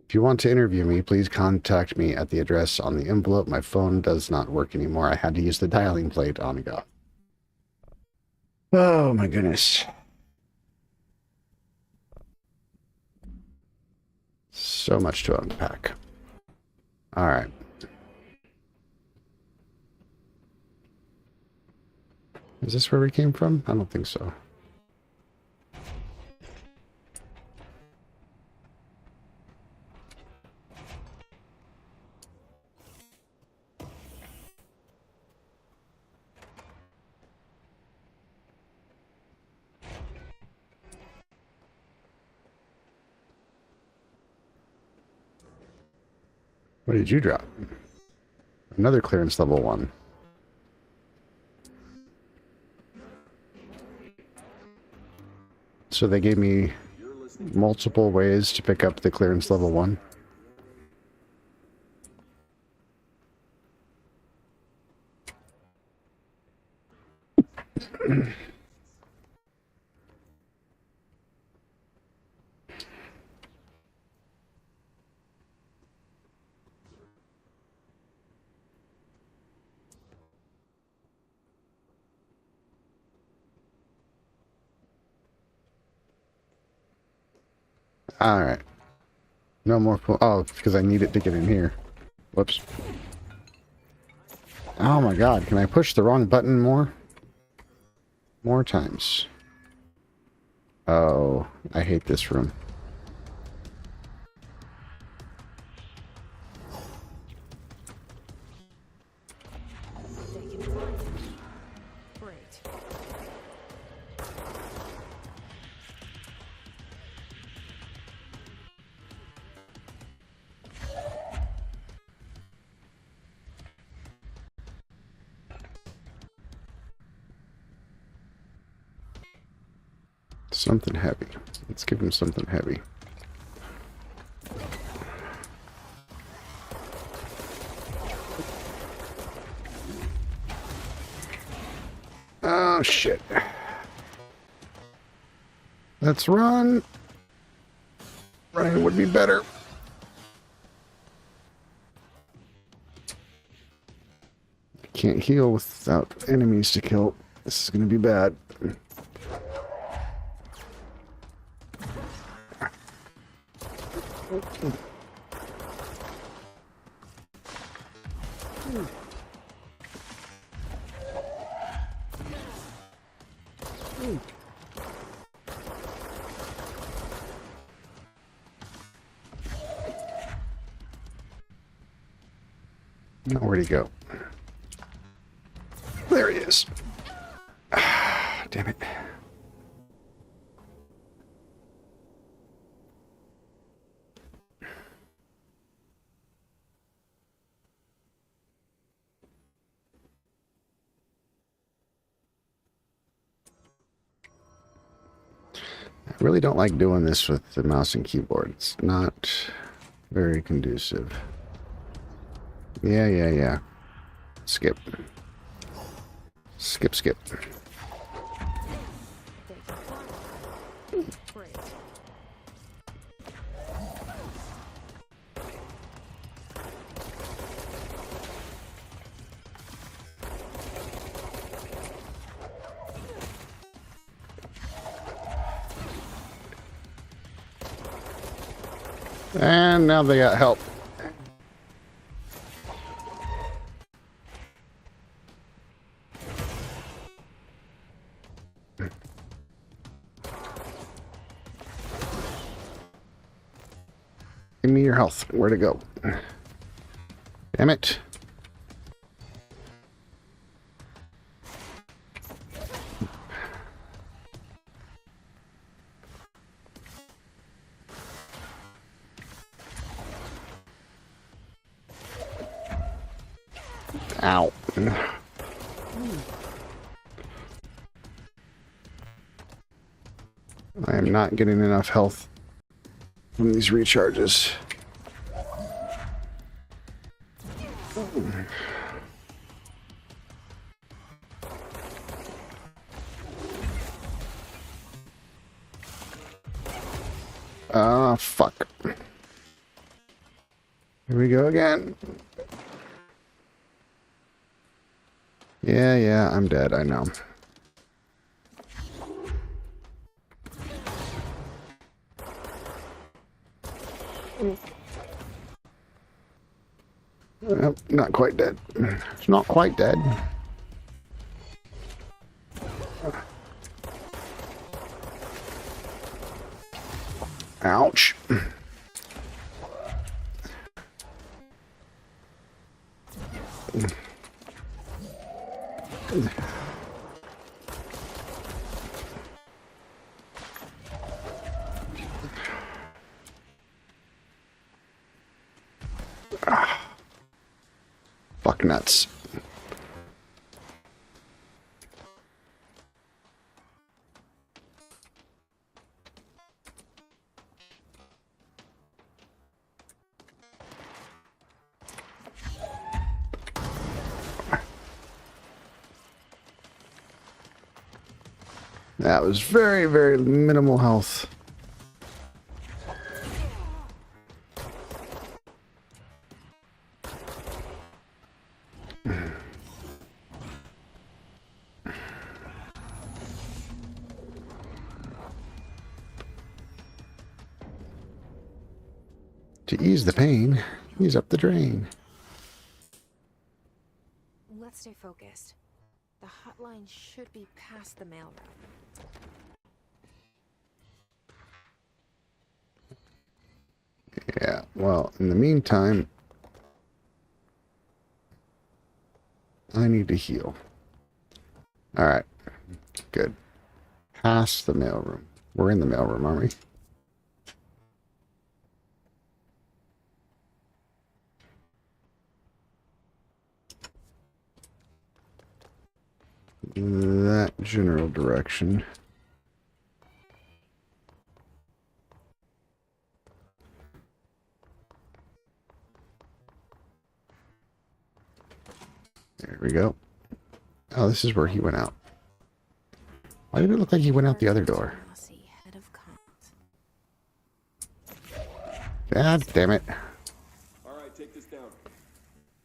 If you want to interview me, please contact me at the address on the envelope. My phone does not work anymore. I had to use the dialing plate on God. Oh my goodness. So much to unpack. All right. Is this where we came from? I don't think so. What did you drop? Another clearance level 1. So they gave me multiple ways to pick up the clearance level 1. Alright. No more... Oh, because I need it to get in here. Whoops. Oh my god, can I push the wrong button more? More times. Oh, I hate this room. Great. Something heavy. Let's give him something heavy. Oh, shit. Let's run. Running would be better. I can't heal without enemies to kill. This is going to be bad. Now, where'd he go? There he is. Damn it. I really don't like doing this with the mouse and keyboard. It's not very conducive. Yeah. Skip. Skip. Great. And now they got help. Give me your health. Where'd it go? Damn it. Ow. I am not getting enough health from these recharges. Ah, fuck. Here we go again. Yeah, I'm dead, I know. Nope, not quite dead. It's not quite dead. Ouch. Fuck nuts. That was very, very minimal health. To ease the pain, ease up the drain. Let's stay focused. The hotline should be past the mailroom. Yeah, well, in the meantime, I need to heal. Alright, good. Past the mailroom. We're in the mailroom, aren't we? That general direction. There we go. Oh, this is where he went out. Why did it look like he went out the other door? God damn it. All right, take this down.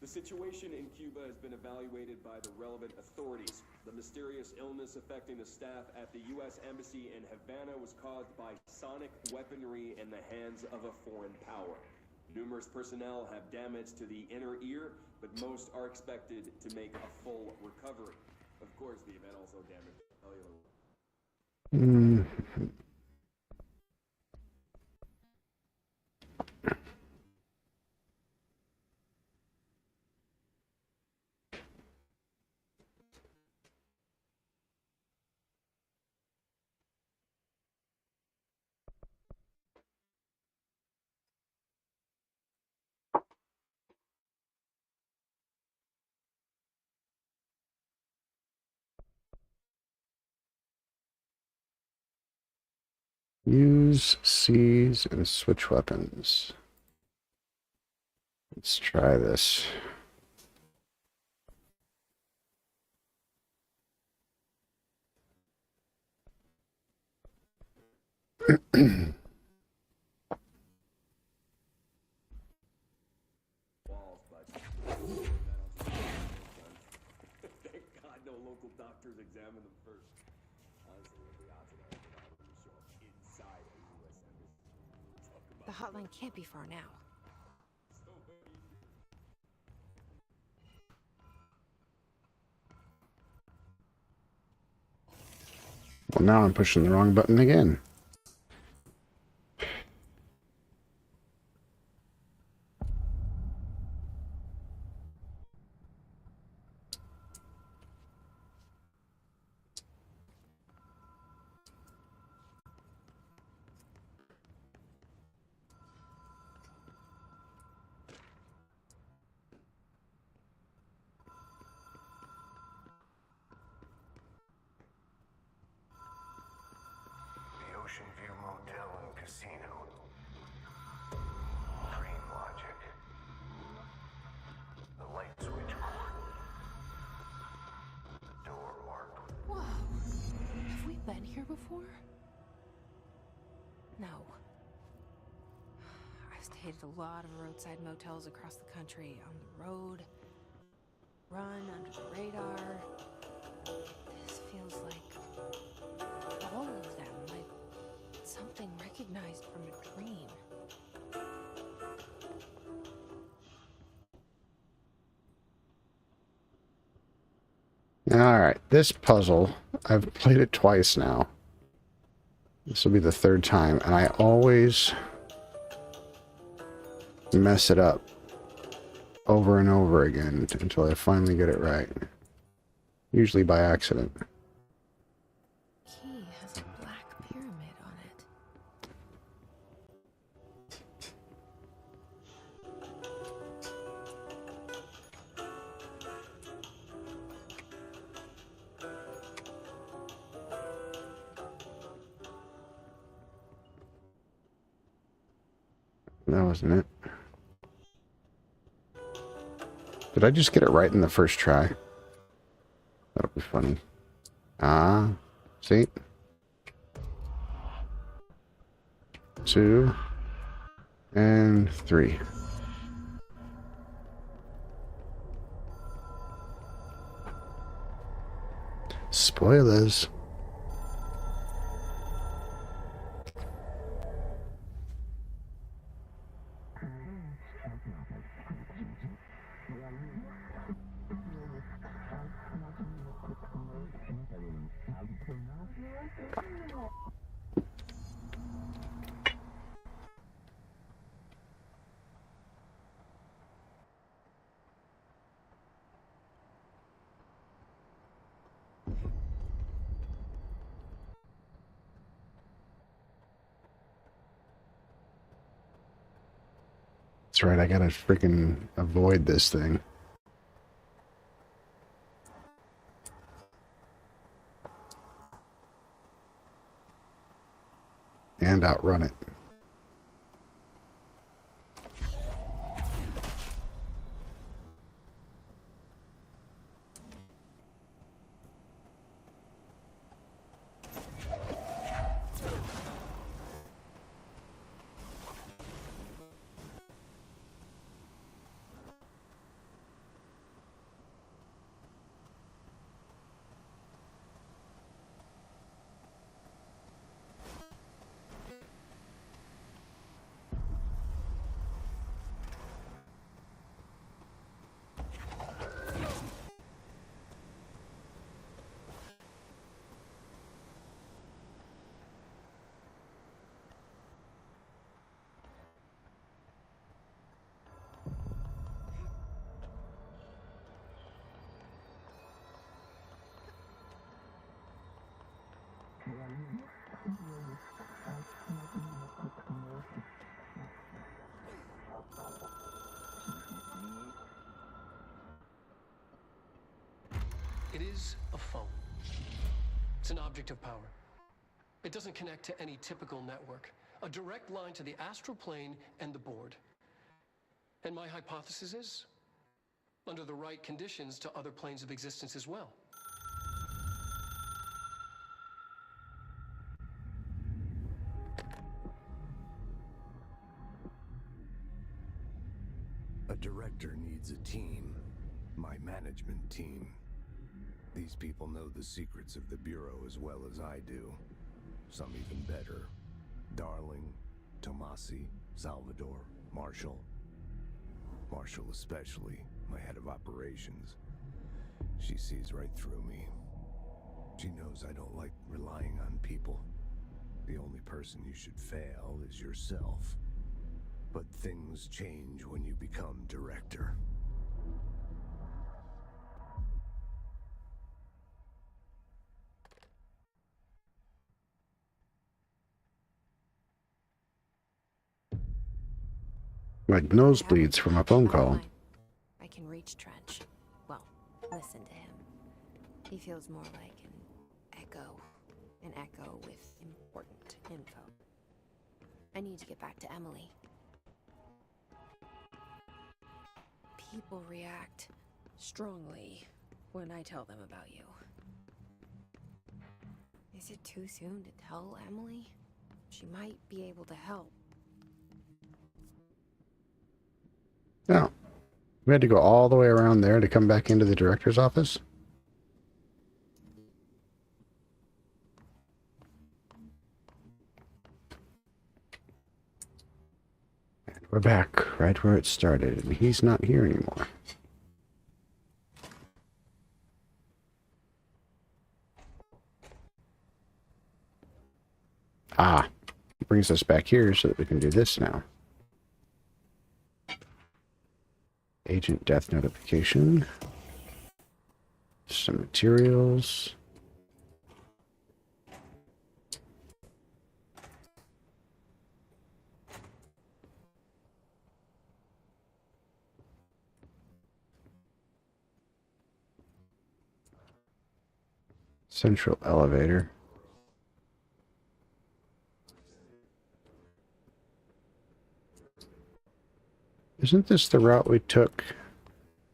The situation in Cuba has been evaluated by the relevant authorities. The mysterious illness affecting the staff at the U.S. Embassy in Havana was caused by sonic weaponry in the hands of a foreign power. Numerous personnel have damage to the inner ear, but most are expected to make a full recovery. Of course, the event also damaged the cellular. Use, seize, and switch weapons. Let's try this. Thank God no local doctors examine them first. Honestly, what the odds of that would show up inside a U.S. embassy? Talk about The hotline can't be far now. Well, now I'm pushing the wrong button again. The Ocean View Motel and Casino. Dream logic. The light switch cord. The door marked with Whoa. Have we been here before? No. I've stayed at a lot of roadside motels across the country. On the road. Run under the radar. This feels like all of them. Like something recognized from a dream. Alright, this puzzle, I've played it twice now. This will be the third time, and I always mess it up over and over again until I finally get it right. Usually by accident. Key has a black pyramid on it. That wasn't it. Did I just get it right in the first try? That'll be funny. Ah, see? 2 and 3. Spoilers. That's right, I gotta freaking avoid this thing. And outrun it. It is a phone. It's an object of power. It doesn't connect to any typical network. A direct line to the astral plane and the board. And my hypothesis is, under the right conditions, to other planes of existence as well. A director needs a team. My management team. These people know the secrets of the Bureau as well as I do. Some even better. Darling, Tomasi, Salvador, Marshall. Marshall especially, my head of operations. She sees right through me. She knows I don't like relying on people. The only person you should fail is yourself. But things change when you become director. Like nosebleeds from a phone call. I can reach Trench. Well, listen to him. He feels more like an echo with important info. I need to get back to Emily. People react strongly when I tell them about you. Is it too soon to tell Emily? She might be able to help. No. We had to go all the way around there to come back into the director's office? And we're back right where it started, and he's not here anymore. Ah, brings us back here so that we can do this now. Agent death notification. Some materials. Central elevator. Isn't this the route we took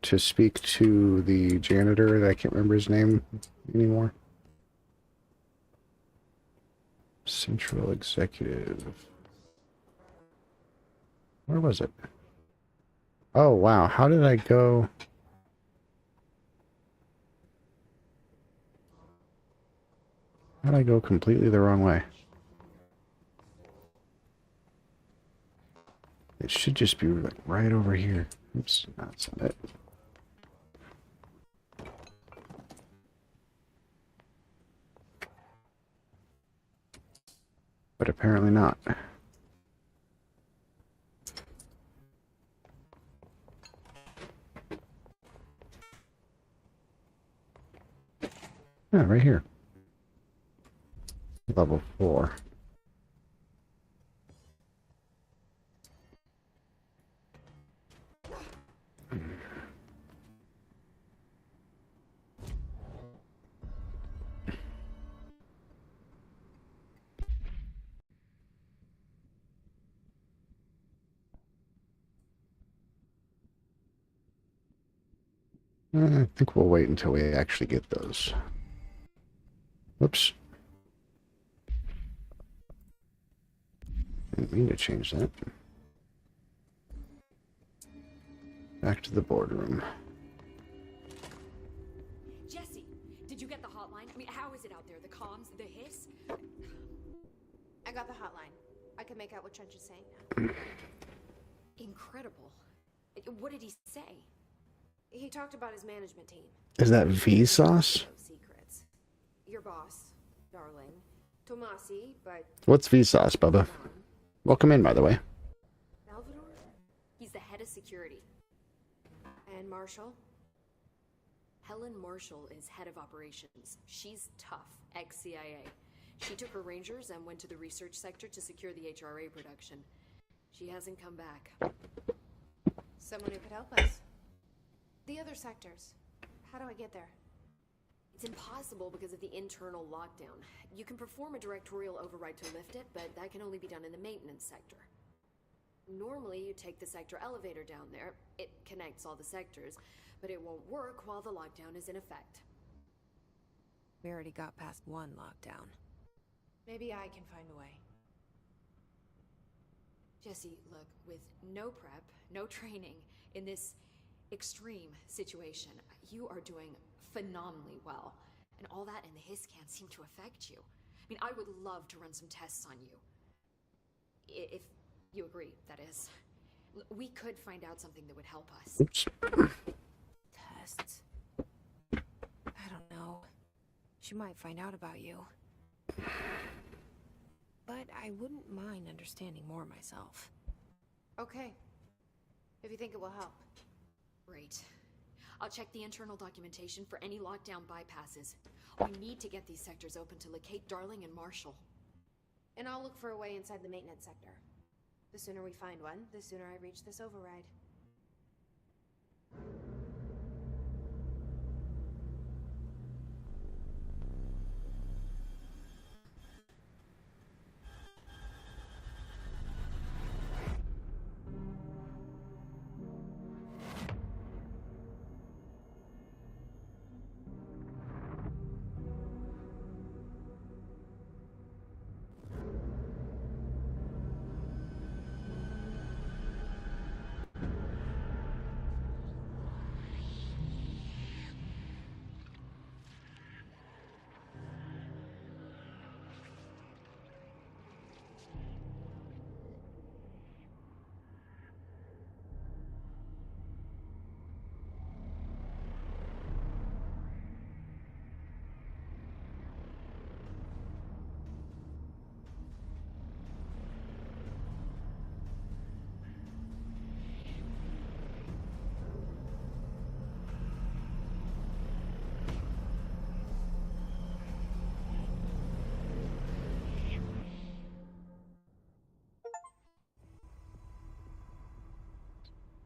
to speak to the janitor that I can't remember his name anymore? Central executive. Where was it? Oh, wow. How did I go? How did I go completely the wrong way? It should just be like right over here. Oops, that's not it. But apparently not. Yeah, right here. Level 4. I think we'll wait until we actually get those. Whoops. Didn't mean to change that. Back to the boardroom. Jesse, did you get the hotline? I mean, how is it out there? The comms, the hiss? I got the hotline. I can make out what Trench is saying now. Incredible. What did he say? He talked about his management team. Is that Vsauce? No secrets. Your boss, darling, Tomasi, but What's Vsauce, Bubba? Welcome in, by the way. Salvador He's the head of security. and Marshall. Helen Marshall is head of operations. She's tough, ex-CIA. She took her Rangers and went to the research sector to secure the HRA production. She hasn't come back. Someone who could help us. The other sectors. How do I get there? It's impossible because of the internal lockdown. You can perform a directorial override to lift it, but that can only be done in the maintenance sector. Normally, you take the sector elevator down there. It connects all the sectors, but it won't work while the lockdown is in effect. We already got past one lockdown. Maybe I can find a way. Jesse, look, with no prep, no training, in this extreme situation, you are doing phenomenally well. And all that and the hiss can't seem to affect you. I mean, I would love to run some tests on you. You agree, that is. We could find out something that would help us. Oops. Tests. I don't know. She might find out about you. But I wouldn't mind understanding more myself. Okay. If you think it will help. Great. I'll check the internal documentation for any lockdown bypasses. We need to get these sectors open to locate Darling and Marshall. And I'll look for a way inside the maintenance sector. The sooner we find one, the sooner I reach this override.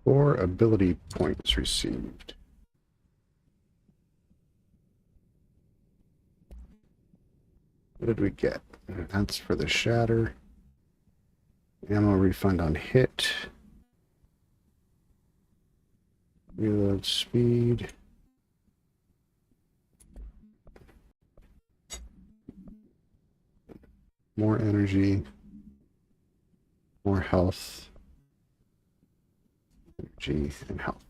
Four ability points received. What did we get? That's for the shatter. Ammo refund on hit. Reload speed. More energy. More health. Energy and health.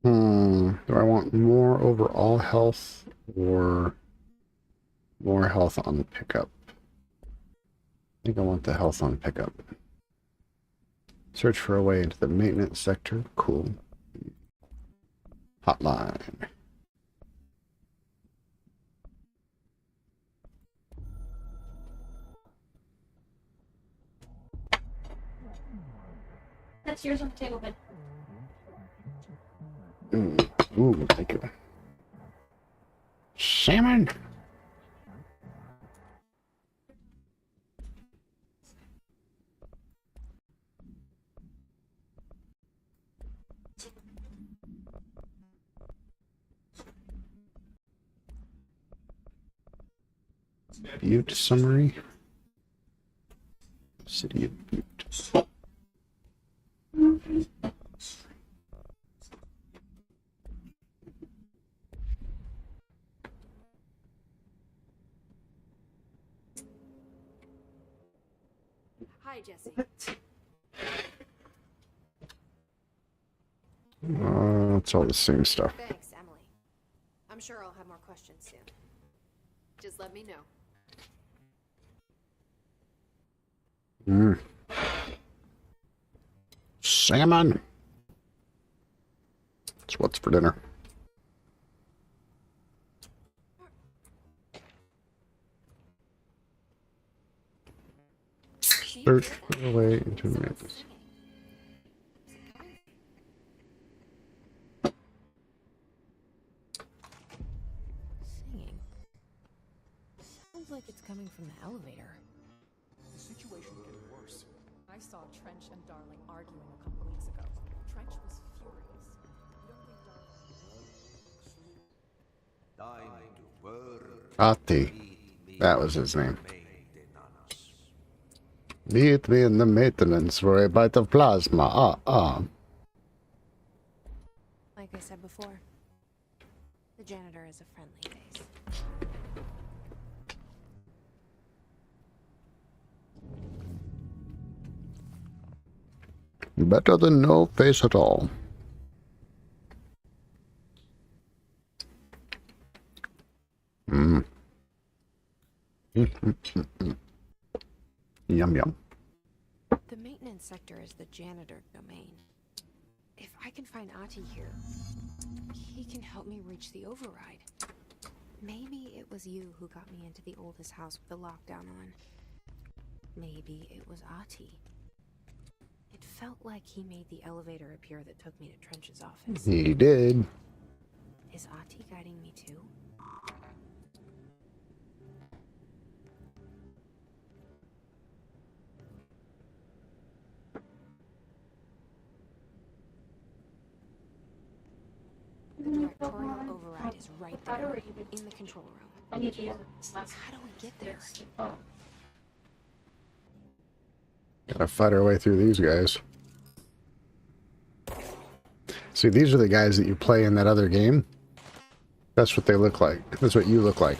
Do I want more overall health or more health on the pickup? I think I want the health on pickup. Search for a way into the maintenance sector. Cool. Hotline. That's yours on the table, bud. Ooh, thank you. Salmon! Butte summary. City of Butte. Hi, Jesse. It's all the same stuff. Thanks, Emily. I'm sure I'll have more questions soon. Just let me know. Salmon. That's what's for dinner. Search for a way into maintenance. Singing. Sounds like it's coming from the elevator. The situation getting worse. I saw Trench and Darling arguing a couple weeks ago. Trench was furious. Ati. That was his name. Meet me in the maintenance for a bite of plasma. Like I said before, the janitor is a friendly face. Better than no face at all. Yum, yum. The maintenance sector is the janitor domain. If I can find Ahti here, he can help me reach the override. Maybe it was you who got me into the oldest house with the lockdown on. Maybe it was Ahti. It felt like he made the elevator appear that took me to Trench's office. He did. Is Ahti guiding me too? The directorial override is right there, in the control room. I need to use this How do we get there? Gotta fight our way through these guys. See, these are the guys that you play in that other game. That's what they look like. That's what you look like.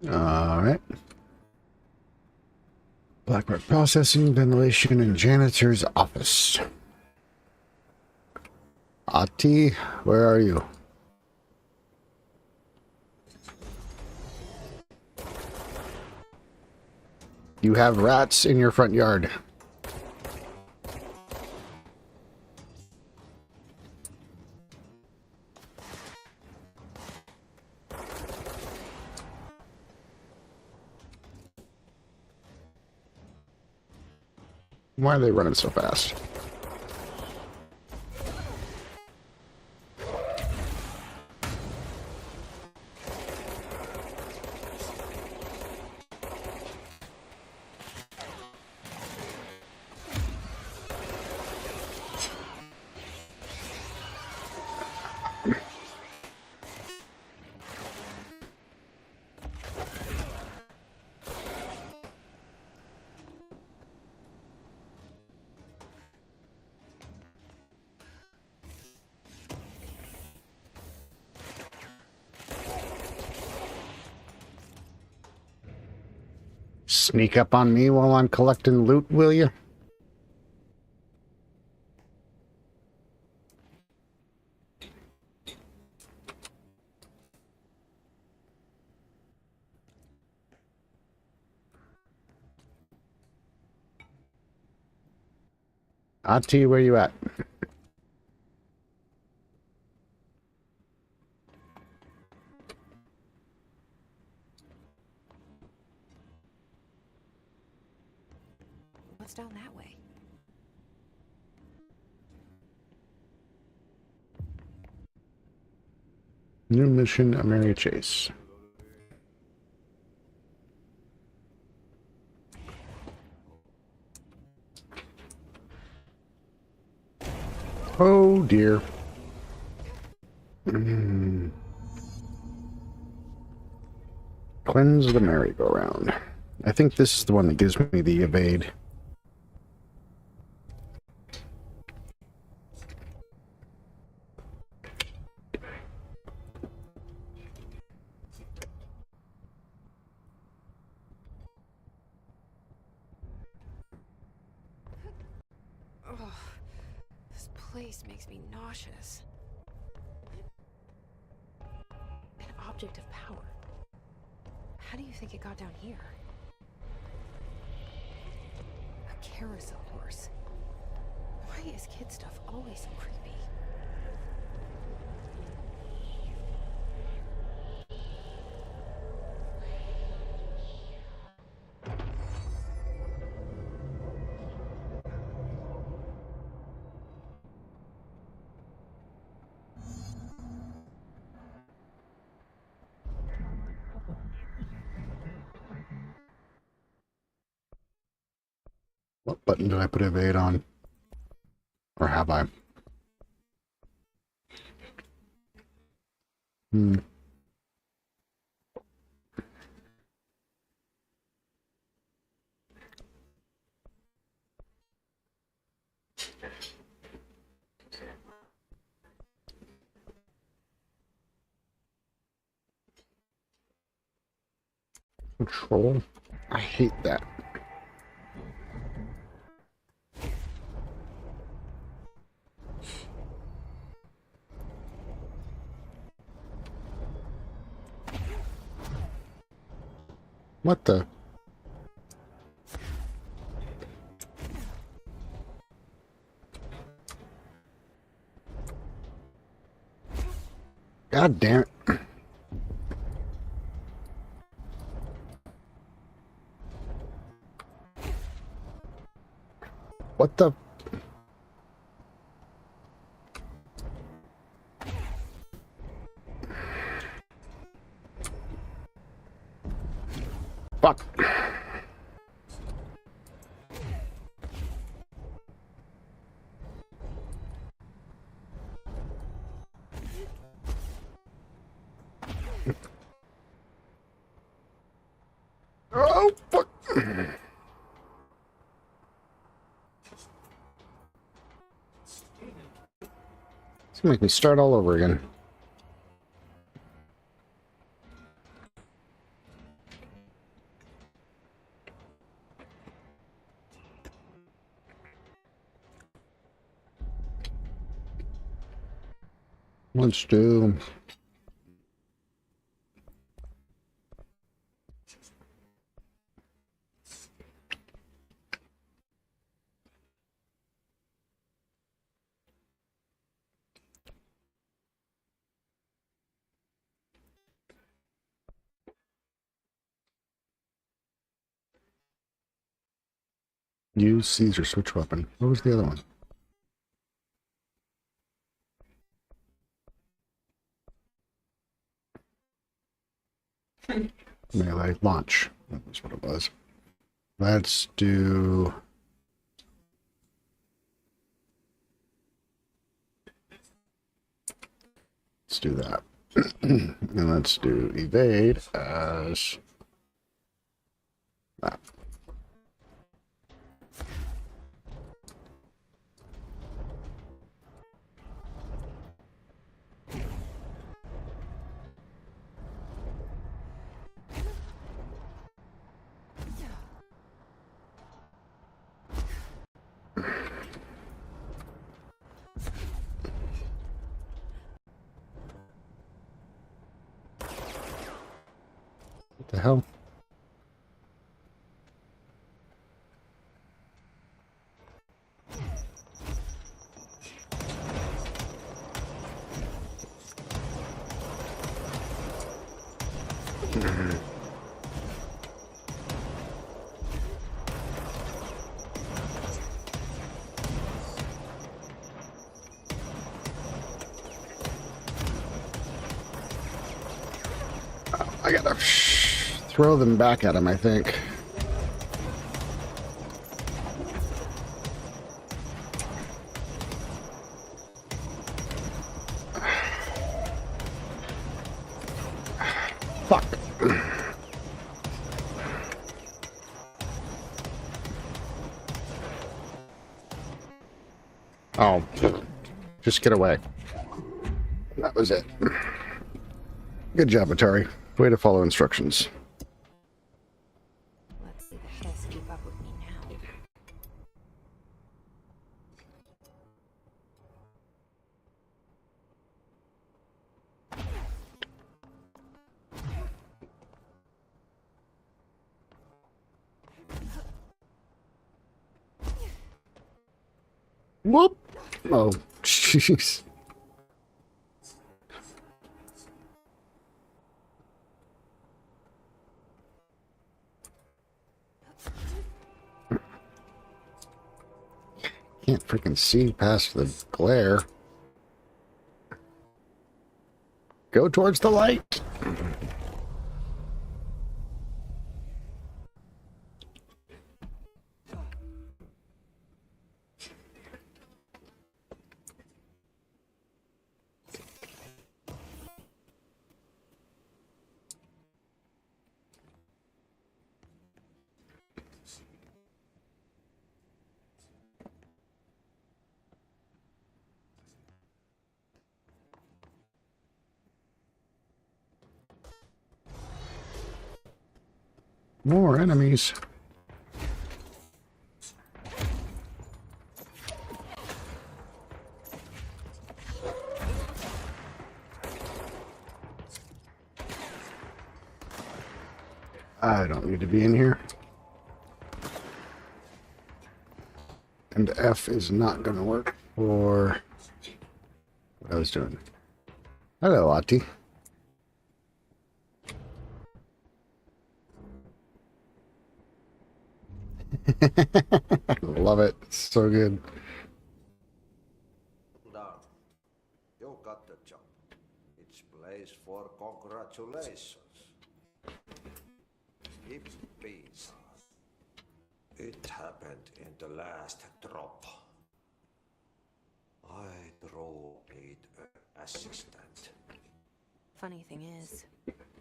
Alright. Blackbird processing, ventilation, and janitor's office. Ahti, where are you? You have rats in your front yard. Why are they running so fast? Sneak up on me while I'm collecting loot, will you? Ahti, where you at? What's down that way? New mission, Mary Chase. Oh dear. Cleanse the merry-go-round. I think this is the one that gives me the evade. Oh, this place makes me nauseous. An object of power. How do you think it got down here? A carousel horse. Why is kid stuff always so creepy? What button did I put evade on? Or have I? Control. I hate that. What the? God damn it. What the? Fuck. Oh, fuck. It's gonna make me start all over again. Let's do... Use Caesar switch weapon. What was the other one? Melee launch. That was what it was. Let's do... Let's do that. And let's do evade as that. What the hell? I gotta throw them back at him, I think. Fuck. Oh, just get away. That was it. Good job, Atari. Way to follow instructions. Let's see the hells keep up with me now. Whoop! Oh, jeez. Can't freaking see past the glare. Go towards the light. More enemies. I don't need to be in here. And F is not going to work for what I was doing. Hello, Ati. Love it. So good. Down. You got the job. It's place for congratulations. Keep peace. It happened in the last drop. I need an assistant. Funny thing is,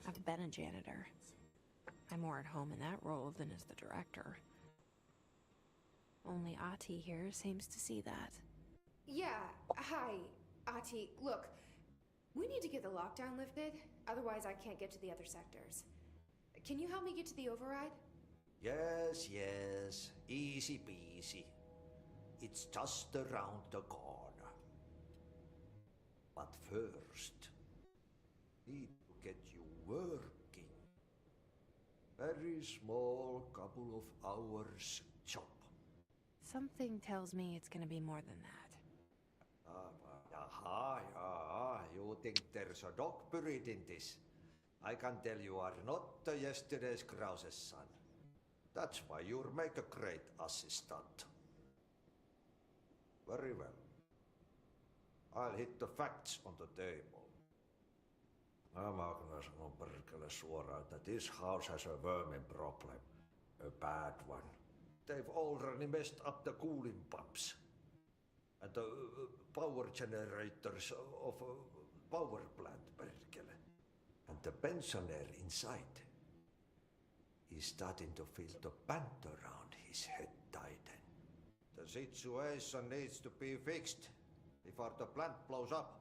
I've been a janitor. I'm more at home in that role than as the director. Only Ati here seems to see that. Yeah, hi, Ati. Look, we need to get the lockdown lifted, otherwise I can't get to the other sectors. Can you help me get to the override? Yes, yes. Easy peasy. It's just around the corner. But first, need to get you working. Very small, couple of hours job. Something tells me it's gonna be more than that. You think there's a dog buried in this? I can tell you are not the yesterday's Krause's son. That's why you'll make a great assistant. Very well. I'll hit the facts on the table. Mä kyllä sanon perkele suoraan, that this house has a vermin problem. A bad one. They've already messed up the cooling pumps. And the power generators of a power plant, perkele. And the pensioner inside is starting to feel the band around his head tighten. The situation needs to be fixed before the plant blows up.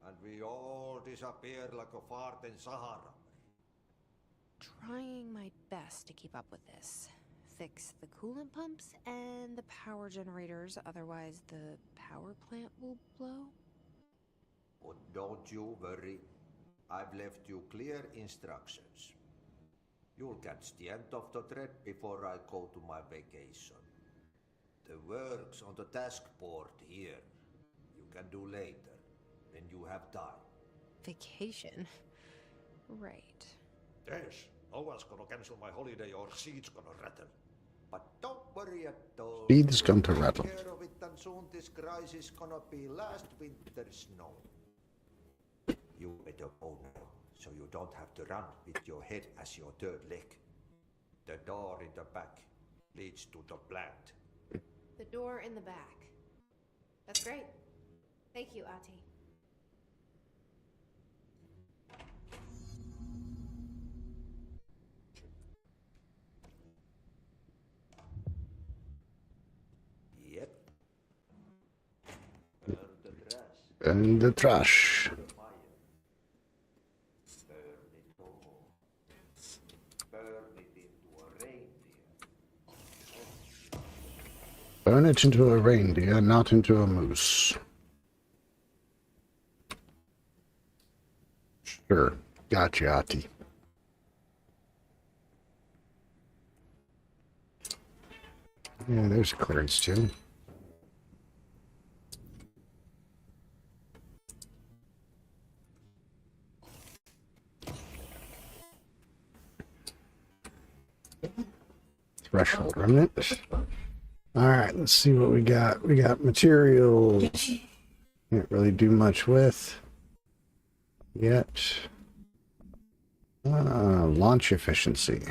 And we all disappear like a fart in Sahara. Trying my best to keep up with this. Fix the coolant pumps and the power generators, otherwise the power plant will blow. But don't you worry. I've left you clear instructions. You'll catch the end of the thread before I go to my vacation. The work's on the task board here. You can do later, when you have time. Vacation? Right. Yes, no one's gonna cancel my holiday or seeds gonna rattle. But don't worry at all. Seeds come to rattle. Take care of it, and soon this crisis gonna be last winter's snow. You better go now, so you don't have to run with your head as your third leg. The door in the back leads to the plant. The door in the back. That's great. Thank you, Ati. Yep. Burn the trash. And the trash. Burn it all. Burn it into a reindeer. Burn it into a reindeer, not into a moose. Sure. Gotcha, Ati. Yeah, there's clearance too. Threshold remnant. Alright, let's see what we got. We got materials. Can't really do much with yet. Launch efficiency.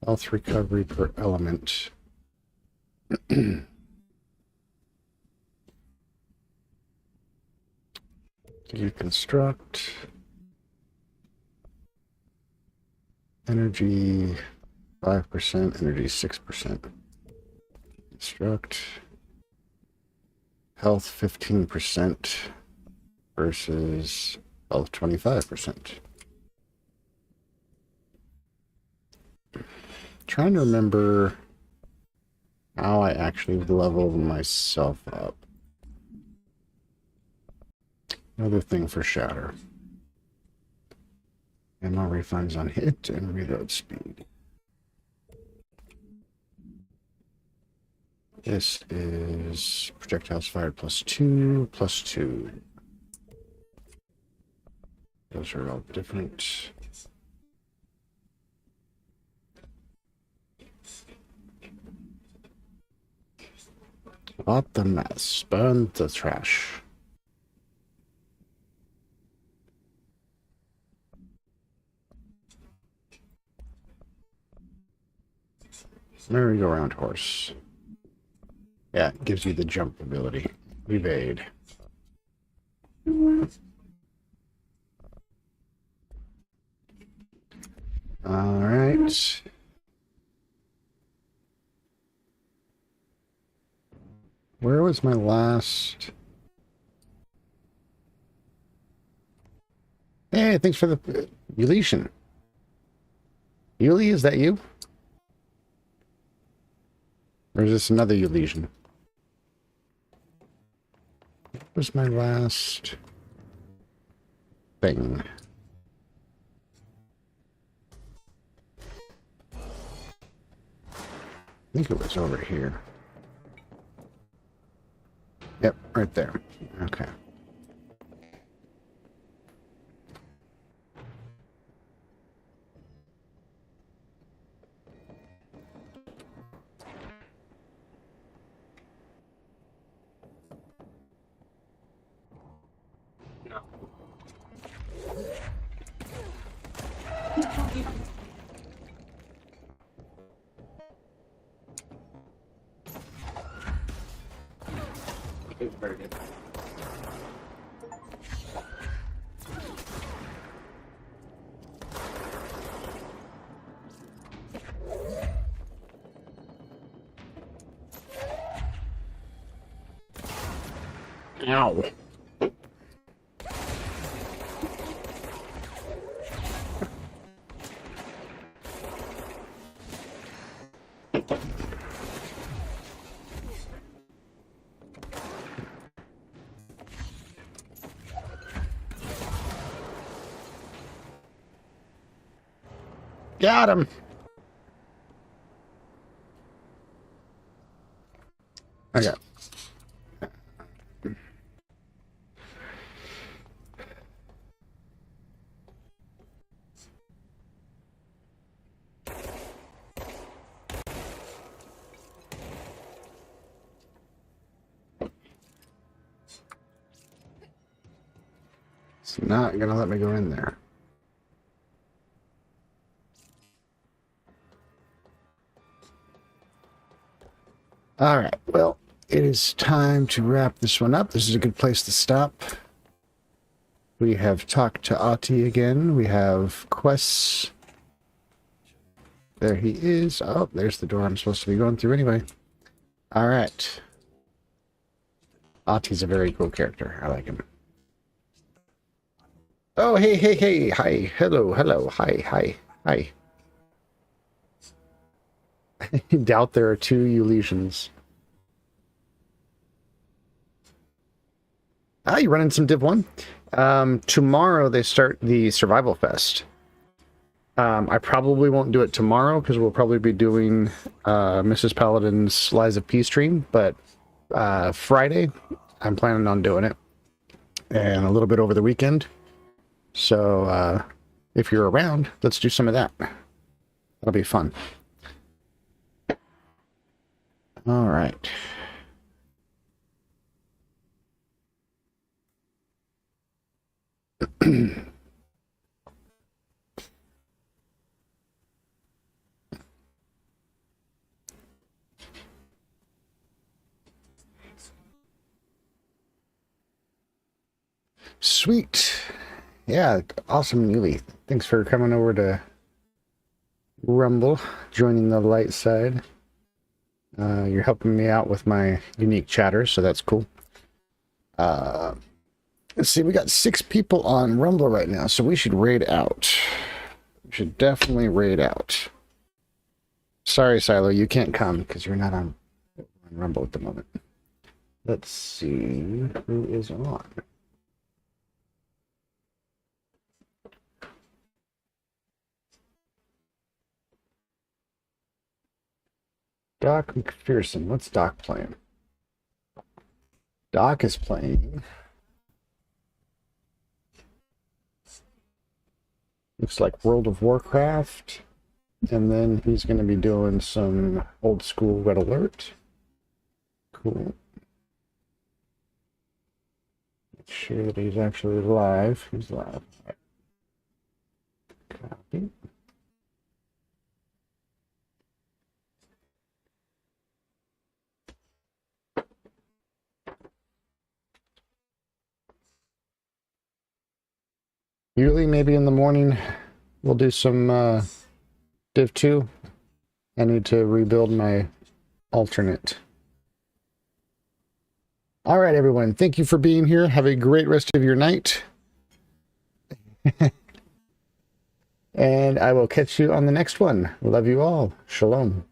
Health recovery per element. Deconstruct. Energy 5%, energy 6%. Construct. Health 15% versus health 25%. trying to remember how I actually leveled myself up. Another thing for Shatter. Ammo refunds on hit and reload speed. This is projectiles fired +2. Those are all different. What the mess? Burn the trash. Merry-go-round horse. Yeah, it gives you the jump ability. Evade. Alright. Where was my last... Hey, thanks for the... Ulyshen. Yuli, is that you? Or is this another Ulyshen? What was my last... thing? I think it was over here. Yep, right there. Okay. Very good. Ow. Got him. Okay. It's not gonna let me go in there. All right, well, it is time to wrap this one up. This is a good place to stop. We have talked to Ahti again. We have quests. There he is. Oh, there's the door I'm supposed to be going through anyway. All right. Ahti's a very cool character. I like him. Oh, hey, hey, hey. Hi. Hello, hello. Hi, hi, hi. I doubt there are two Ulyshens. Ah, you run into some Div 1? Tomorrow they start the Survival Fest. I probably won't do it tomorrow because we'll probably be doing Mrs. Paladin's Lies of P stream, but Friday I'm planning on doing it. And a little bit over the weekend. So if you're around, let's do some of that. That'll be fun. All right. Sweet. Yeah, awesome, Yuli. Thanks for coming over to Rumble, joining the light side. You're helping me out with my unique chatter, so that's cool. Let's see, we got 6 people on Rumble right now, so we should raid out. We should definitely raid out. Sorry, Silo, you can't come because you're not on Rumble at the moment. Let's see who is on. Doc McPherson. What's Doc playing? Doc is playing. Looks like World of Warcraft. And then he's going to be doing some old school Red Alert. Cool. Make sure that he's actually live. He's live. Copy. Usually, maybe in the morning, we'll do some Div 2. I need to rebuild my alternate. All right, everyone. Thank you for being here. Have a great rest of your night. And I will catch you on the next one. Love you all. Shalom.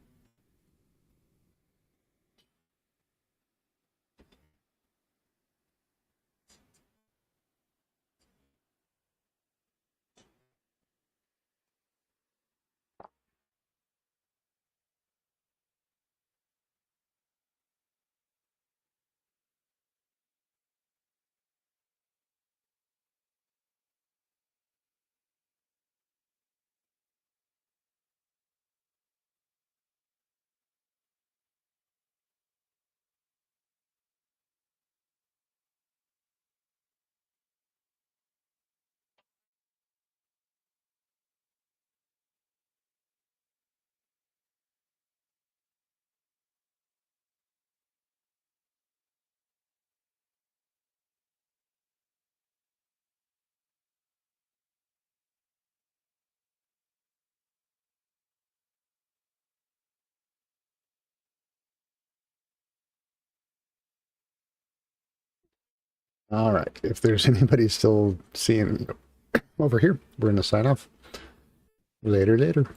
All right. If there's anybody still seeing over here, we're going to sign off. Later, later.